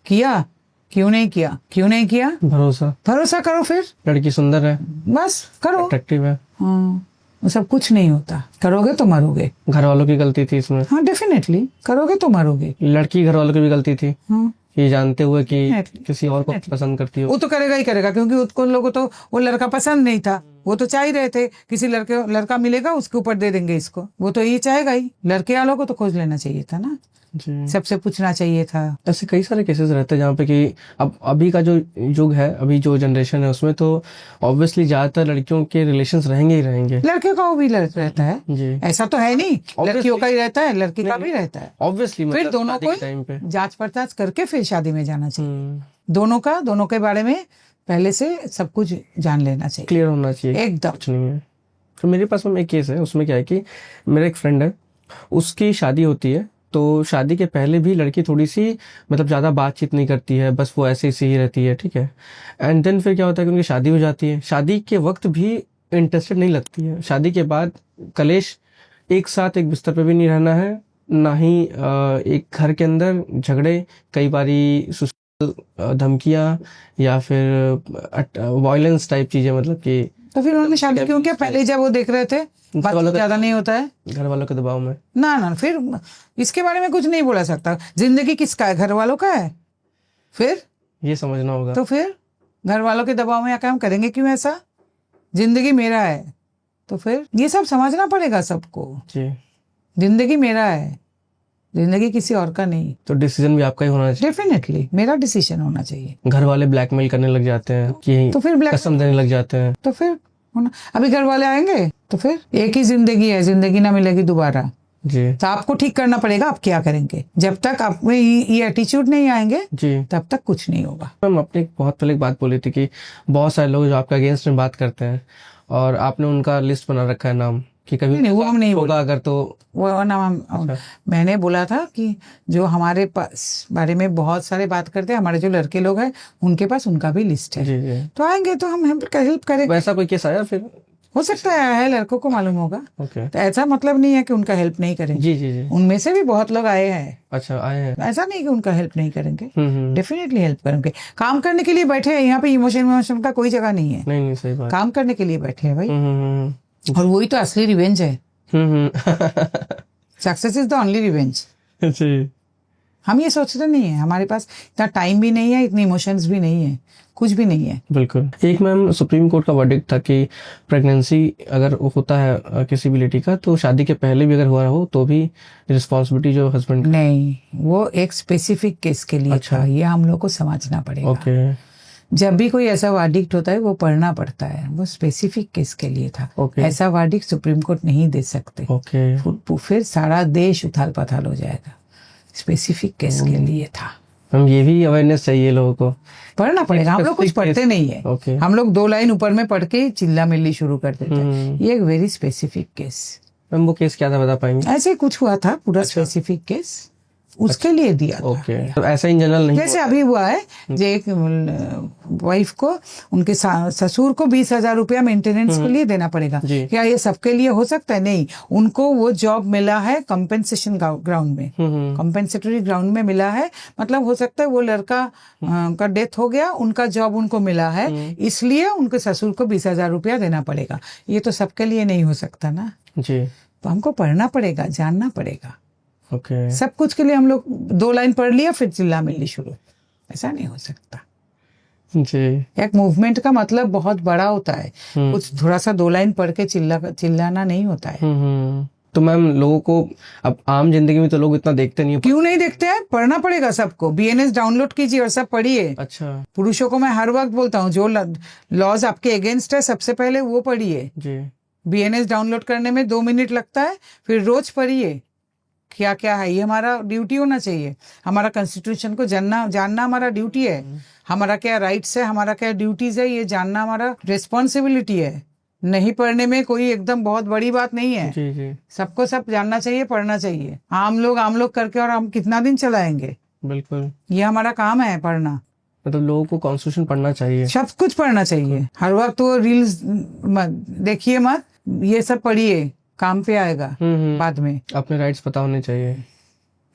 किया क्यों नहीं किया, क्यों नहीं किया? भरोसा करो, फिर लड़की सुंदर है, बस करो, अट्रैक्टिव है। हाँ, वो सब कुछ नहीं होता, करोगे तो मरोगे। घर वालों की गलती थी इसमें। हाँ डेफिनेटली, करोगे तो मरोगे। लड़की घर वालों की भी गलती थी, हाँ, ये जानते हुए कि किसी और को पसंद करती हो। वो तो करेगा ही करेगा, क्योंकि उसको लोगों तो वो लड़का पसंद नहीं था, वो तो चाह ही रहे थे किसी लड़का मिलेगा उसके ऊपर दे देंगे इसको, वो तो ये चाहेगा ही। लड़के वालों को तो खोज लेना चाहिए था ना, सबसे पूछना चाहिए था। ऐसे कई सारे केसेस रहते हैं जहाँ पे कि अब अभी का जो युग है, अभी जो जनरेशन है उसमें तो ऑब्वियसली ज्यादातर लड़कियों के रिलेशंस रहेंगे ही रहेंगे। लड़के का भी रहता है जी, ऐसा तो है नहीं, लड़कियों का ही रहता है, लड़की का भी रहता है ऑब्वियसली। फिर दोनों को जांच पड़ताल करके फिर शादी में जाना चाहिए। दोनों के बारे में पहले से सब कुछ जान लेना चाहिए, क्लियर होना चाहिए, एकदम। कुछ नहीं है। तो मेरे पास में एक केस है, उसमें क्या है कि मेरा एक फ्रेंड है, उसकी शादी होती है तो शादी के पहले भी लड़की थोड़ी सी मतलब ज़्यादा बातचीत नहीं करती है, बस वो ऐसे ही रहती है, ठीक है। एंड देन फिर क्या होता है कि उनकी शादी हो जाती है। शादी के वक्त भी इंटरेस्टेड नहीं लगती है। शादी के बाद कलेश, एक साथ एक बिस्तर पे भी नहीं रहना है, ना ही एक घर के अंदर झगड़े, कई बारी धमकियाँ या फिर वायलेंस टाइप चीज़ें, मतलब कि तो फिर उन्होंने शादी क्यों किया? पहले जब वो देख रहे थे बात ज्यादा नहीं होता है, घर वालों के दबाव में। ना फिर इसके बारे में कुछ नहीं बोला सकता। जिंदगी किसका है? घर वालों का है। फिर ये समझना होगा। तो फिर घर वालों के दबाव में आकर हम करेंगे क्यों ऐसा? जिंदगी मेरा है, तो फिर ये सब समझना पड़ेगा सबको। जी, जिंदगी मेरा है, जिंदगी किसी और का नहीं। तो डिसीजन भी आपका ही होना चाहिए। डेफिनेटली मेरा डिसीजन होना चाहिए। घर वाले ब्लैकमेल करने लग जाते हैं कि तो फिर कसम देने लग जाते हैं, तो फिर होना। अभी घर वाले आएंगे तो फिर एक ही जिंदगी है, जिंदगी ना मिलेगी दोबारा। जी तो आपको ठीक करना पड़ेगा। आप क्या करेंगे? जब तक आप में ये एटीट्यूड नहीं आएंगे जी, तब तक कुछ नहीं होगा। मैम आपने बहुत पहले एक बात बोली थी कि बहुत सारे लोग जो आपके अगेंस्ट में बात करते हैं और आपने उनका लिस्ट बना रखा है नाम, कि कभी नहीं, वो हम नहीं होगा अगर तो वो ना मैंने बोला था कि जो हमारे पास बारे में बहुत सारे बात करते हैं, हमारे जो लड़के लोग हैं उनके पास उनका भी लिस्ट है। जी जी। तो आएंगे तो हम हेल्प करेंगे। वैसा कोई केस आया फिर? हो सकता है लड़कों को मालूम होगा। ओके, तो ऐसा मतलब नहीं है कि उनका हेल्प नहीं करेंगे। जी जी जी। उनमें से भी बहुत लोग आए हैं। अच्छा, आए हैं। ऐसा नहीं कि उनका हेल्प नहीं करेंगे, हम्म। डेफिनेटली हेल्प करेंगे। काम करने के लिए बैठे हैं यहाँ पे, इमोशन का कोई जगह नहीं है। नहीं सही बात। काम करने के लिए बैठे हैं भाई। हम्म। और वही तो असली रिवेंज है। Success is the only revenge. जी, हम ये सोचते नहीं है, हमारे पास इतना टाइम भी नहीं है, इतने इमोशंस भी नहीं है, कुछ भी नहीं है। बिल्कुल। एक मैम सुप्रीम कोर्ट का वर्डिक्ट था कि प्रेगनेंसी अगर होता है किसी भी लेडी का, तो शादी के पहले भी अगर हुआ हो तो भी रिस्पॉन्सिबिलिटी जो हस्बैंड। नहीं, वो एक स्पेसिफिक केस के लिए अच्छा। था। ये हम लोग को समझना पड़ेगा। ओके। जब भी कोई ऐसा वार्डिक्ट होता है वो पढ़ना पड़ता है। वो स्पेसिफिक केस के लिए था। ओके। ऐसा वार्डिक्ट सुप्रीम कोर्ट नहीं दे सकते। ओके। फिर सारा देश उथाल पथाल हो जाएगा। स्पेसिफिक केस के लिए था। हम ये भी अवेयरनेस चाहिए लोगों को, पढ़ना पड़ेगा। हम लोग कुछ पढ़ते नहीं है। ओके। हम लोग 2 लाइन ऊपर में पढ़ के चिल्ला मिल्ली शुरू कर देते हैं। ये एक वेरी स्पेसिफिक केस। मैम वो केस क्या था, बता पाएंगे? ऐसे कुछ हुआ था, पूरा स्पेसिफिक केस उसके लिए दिया था। ओके, तो ऐसा इन जनरल नहीं? जैसे अभी हुआ है, जो एक वाइफ को उनके ससुर को 20,000 रुपया मेंटेनेंस के लिए देना पड़ेगा। क्या ये सबके लिए हो सकता है? नहीं। उनको वो जॉब मिला है कंपेंसेशन ग्राउंड में, कंपेंसेटरी ग्राउंड में मिला है। मतलब हो सकता है वो लड़का का डेथ हो गया, उनका जॉब उनको मिला है, इसलिए उनके ससुर को 20,000 रुपया देना पड़ेगा। ये तो सबके लिए नहीं हो सकता ना जी। तो हमको पढ़ना पड़ेगा, जानना पड़ेगा। ओके। सब कुछ के लिए हम लोग 2 लाइन पढ़ लिया फिर चिल्ला मिल्ली शुरू, ऐसा नहीं हो सकता। जी। एक मूवमेंट का मतलब बहुत बड़ा होता है। कुछ थोड़ा सा 2 लाइन पढ़ के चिल्लाना नहीं होता है। तो मैम लोगों को अब आम जिंदगी में तो लोग इतना देखते नहीं है। क्यों नहीं देखते हैं? पढ़ना पड़ेगा सबको। BNS डाउनलोड कीजिए और सब पढ़िए। अच्छा। पुरुषों को मैं हर वक्त बोलता हूँ, जो लॉज आपके अगेंस्ट है सबसे पहले वो पढ़िए। जी। BNS डाउनलोड करने में 2 मिनट लगता है, फिर रोज पढ़िए क्या क्या है। ये हमारा ड्यूटी होना चाहिए। हमारा कॉन्स्टिट्यूशन को जानना हमारा ड्यूटी है। हमारा क्या राइट्स है, हमारा क्या ड्यूटीज है, ये जानना हमारा रिस्पॉन्सिबिलिटी है। नहीं पढ़ने में कोई एकदम बहुत बड़ी बात नहीं है। जी जी। सबको सब जानना चाहिए, पढ़ना चाहिए। आम लोग करके और हम कितना दिन चलाएंगे? बिल्कुल, ये हमारा काम है पढ़ना। मतलब लोगों को कॉन्स्टिट्यूशन पढ़ना चाहिए, सब कुछ पढ़ना चाहिए। हर वक्त वो रील्स देखिए मत, ये सब पढ़िए, काम पे आएगा बाद में। अपने राइट्स पता होने चाहिए।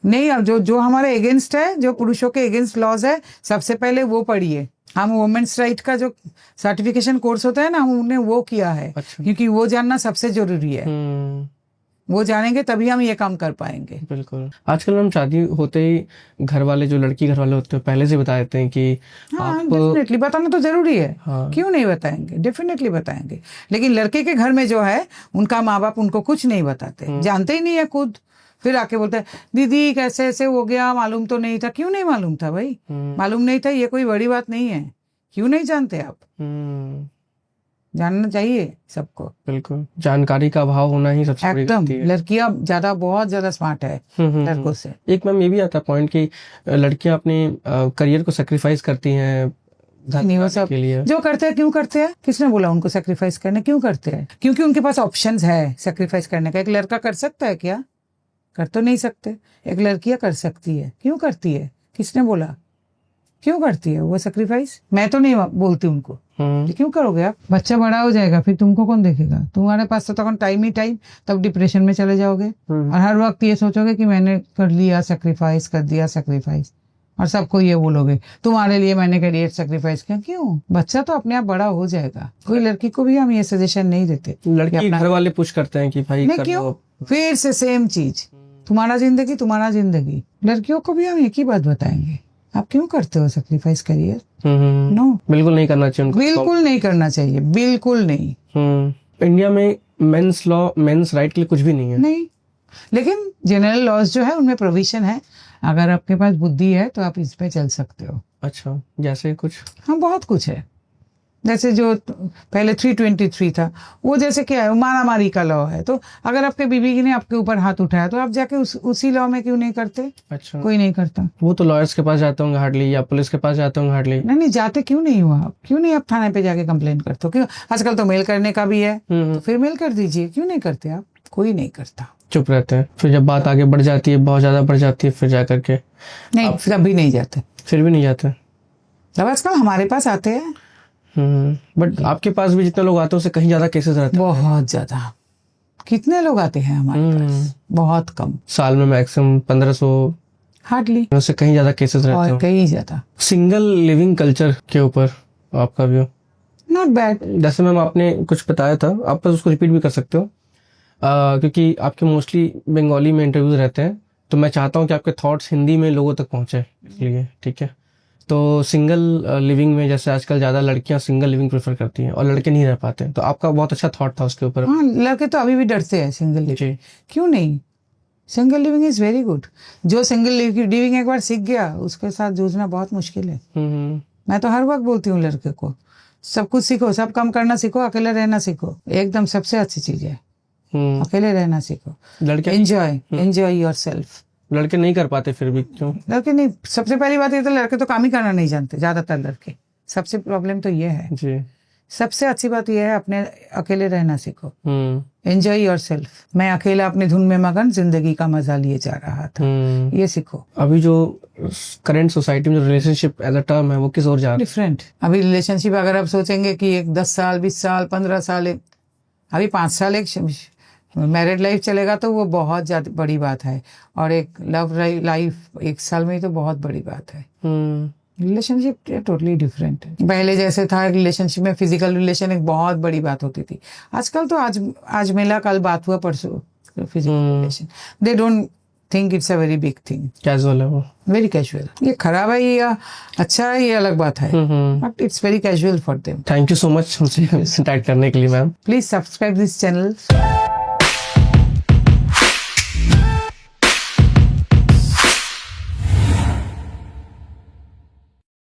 नहीं, अब जो हमारे अगेंस्ट है, जो पुरुषों के अगेंस्ट लॉज है, सबसे पहले वो पढ़िए। हम वुमेन्स राइट का जो सर्टिफिकेशन कोर्स होता है ना, हमने वो किया है। अच्छा। क्योंकि वो जानना सबसे जरूरी है। वो जानेंगे तभी हम ये काम कर पाएंगे। बिल्कुल। आजकल हम शादी होते ही घर वाले, जो लड़की घर वाले होते हैं, पहले से बता देते हैं कि हाँ, डेफिनेटली बताना तो जरूरी है। हाँ। क्यों नहीं बताएंगे? डेफिनेटली बताएंगे। लेकिन लड़के के घर में जो है, उनका माँ बाप उनको कुछ नहीं बताते, जानते ही नहीं है खुद। फिर आके बोलते हैं दीदी कैसे ऐसे हो गया, मालूम तो नहीं था। क्यों नहीं मालूम था भाई? मालूम नहीं था, ये कोई बड़ी बात नहीं है। क्यों नहीं जानते आप? जानना चाहिए सबको। बिल्कुल, जानकारी का अभाव होना ही सबसे बड़ी एकदम। गलती है। लड़कियां बहुत ज्यादा स्मार्ट है लड़कों से। एक मैम ये भी आता पॉइंट कि लड़कियां अपने करियर को सेक्रीफाइस करती हैं नहीं, वो सब के लिए। जो करते हैं, क्यों करते हैं? किसने बोला उनको सेक्रीफाइस करने? क्यों करते हैं? क्योंकि उनके पास ऑप्शंस है सेक्रीफाइस करने का। एक लड़का कर सकता है क्या? कर तो नहीं सकते। एक लड़कियां कर सकती है, क्यों करती है, किसने बोला, क्यों करती है वो सेक्रीफाइस? मैं तो नहीं बोलती उनको, ये क्यों करोगे आप? बच्चा बड़ा हो जाएगा फिर तुमको कौन देखेगा? तुम्हारे पास तो तक टाइम ही टाइम, तब डिप्रेशन में चले जाओगे और हर वक्त ये सोचोगे कि मैंने कर लिया सेक्रीफाइस, कर दिया सेक्रीफाइस, और सबको ये बोलोगे तुम्हारे लिए मैंने करियर सेक्रीफाइस किया। क्यों? बच्चा तो अपने आप बड़ा हो जाएगा। कोई लड़की को भी हम ये सजेशन नहीं देते। लड़की घर वाले पुश करते हैं कि भाई नहीं, कर क्यों? लो। फिर से सेम चीज, तुम्हारा जिंदगी तुम्हारा जिंदगी। लड़कियों को भी हम एक ही बात बताएंगे, आप क्यों करते हो सेक्रीफाइस करियर? नो, बिल्कुल नहीं करना चाहिए उनको। बिल्कुल नहीं करना चाहिए, बिल्कुल नहीं। इंडिया में मेंस लॉ, मेंस राइट के लिए कुछ भी नहीं है। नहीं, लेकिन जनरल लॉज जो है उनमें प्रोविजन है, अगर आपके पास बुद्धि है तो आप इस पे चल सकते हो। अच्छा, जैसे कुछ? हाँ, बहुत कुछ है। जैसे जो पहले 323 था, वो जैसे क्या है, मारा मारी का लॉ है। तो अगर आपके बीवी ने आपके ऊपर हाथ उठाया तो आप जाके उसी लॉ में क्यों नहीं करते? अच्छा, कोई नहीं करता। वो तो लॉयर्स के पास जाते होंगे हार्डली, या पुलिस के पास जाते होंगे हार्डली। नहीं नहीं, जाते क्यों नहीं हो आप? क्यों नहीं आप थाने पे जाके कंप्लेन करते हो? क्यों? आजकल तो मेल करने का भी है, तो फिर मेल कर दीजिए। क्यों नहीं करते आप? कोई नहीं करता, चुप रहते हैं। फिर जब बात आगे बढ़ जाती है, बहुत ज्यादा बढ़ जाती है, फिर जा करके नहीं, कभी नहीं जाते। फिर भी नहीं जाते। तब आजकल हमारे पास आते हैं, बट आपके पास भी जितने लोग आते हैं उससे कहीं ज्यादा केसेस रहते हैं। बहुत ज्यादा। कितने लोग आते हैं हमारे पास? बहुत कम, साल में मैक्सिमम 1500, हार्डली, उससे कहीं ज्यादा केसेस रहते और हैं। कहीं ज्यादा। सिंगल लिविंग कल्चर के ऊपर आपका व्यू? Not bad. जैसे मैम आपने कुछ बताया था, आप बस उसको रिपीट भी कर सकते हो, क्योंकि आपके मोस्टली बंगाली में इंटरव्यूज रहते हैं, तो मैं चाहता हूँ कि आपके थॉट्स हिंदी में लोगों तक पहुँचे, इसलिए ठीक है। तो सिंगल लिविंग में जैसे आजकल ज़्यादा लड़कियां सिंगल लिविंग प्रेफर करती हैं और लड़के नहीं रह पाते हैं, तो आपका बहुत अच्छा थॉट था उसके ऊपर। हाँ, लड़के तो अभी भी डरते हैं सिंगल लिविंग। क्यों नहीं? Single living is very good. जो सिंगल लिविंग एक बार सीख गया, उसके साथ जूझना बहुत मुश्किल है। मैं तो हर वक्त बोलती हूँ लड़के को, सब कुछ सीखो, सब काम करना सीखो, अकेले रहना सीखो। एकदम सबसे अच्छी चीज है, अकेले रहना सीखो। लड़के एंजॉय योरसेल्फ। लड़के नहीं कर पाते फिर भी, क्यों? लड़के नहीं, सबसे पहली बात ये तो लड़के तो काम ही करना नहीं जानते, ज्यादातर लड़के। सबसे प्रॉब्लम तो ये है जी। सबसे अच्छी बात यह है, अपने अकेले रहना सीखो। Enjoy yourself. मैं अकेला अपनी धुन में मगन जिंदगी का मजा लिए जा रहा था, ये सीखो। अभी जो करंट सोसाइटी में जो रिलेशनशिप एज अ टर्म है वो किस ओर जा रहा है? डिफरेंट। अभी रिलेशनशिप अगर आप सोचेंगे कि एक 10 साल 20 साल 15 साल, अभी 5 साल एक मैरिड लाइफ चलेगा तो वो बहुत ज्यादा बड़ी बात है, और एक लव लाइफ 1 साल में ही तो बहुत बड़ी बात है। रिलेशनशिप टोटली डिफरेंट है। पहले जैसे था रिलेशनशिप में फिजिकल रिलेशन एक बहुत बड़ी बात होती थी, आजकल तो आज मिला कल बात हुआ परसों physical relation, they don't think it's a very big thing. Casual है वो, वेरी कैजुअल। ये खराब है या अच्छा है ये अलग बात है, but it's very casual for them. Thank you so much हमसे इंटरेक्ट करने के लिए ma'am. Please subscribe this channel.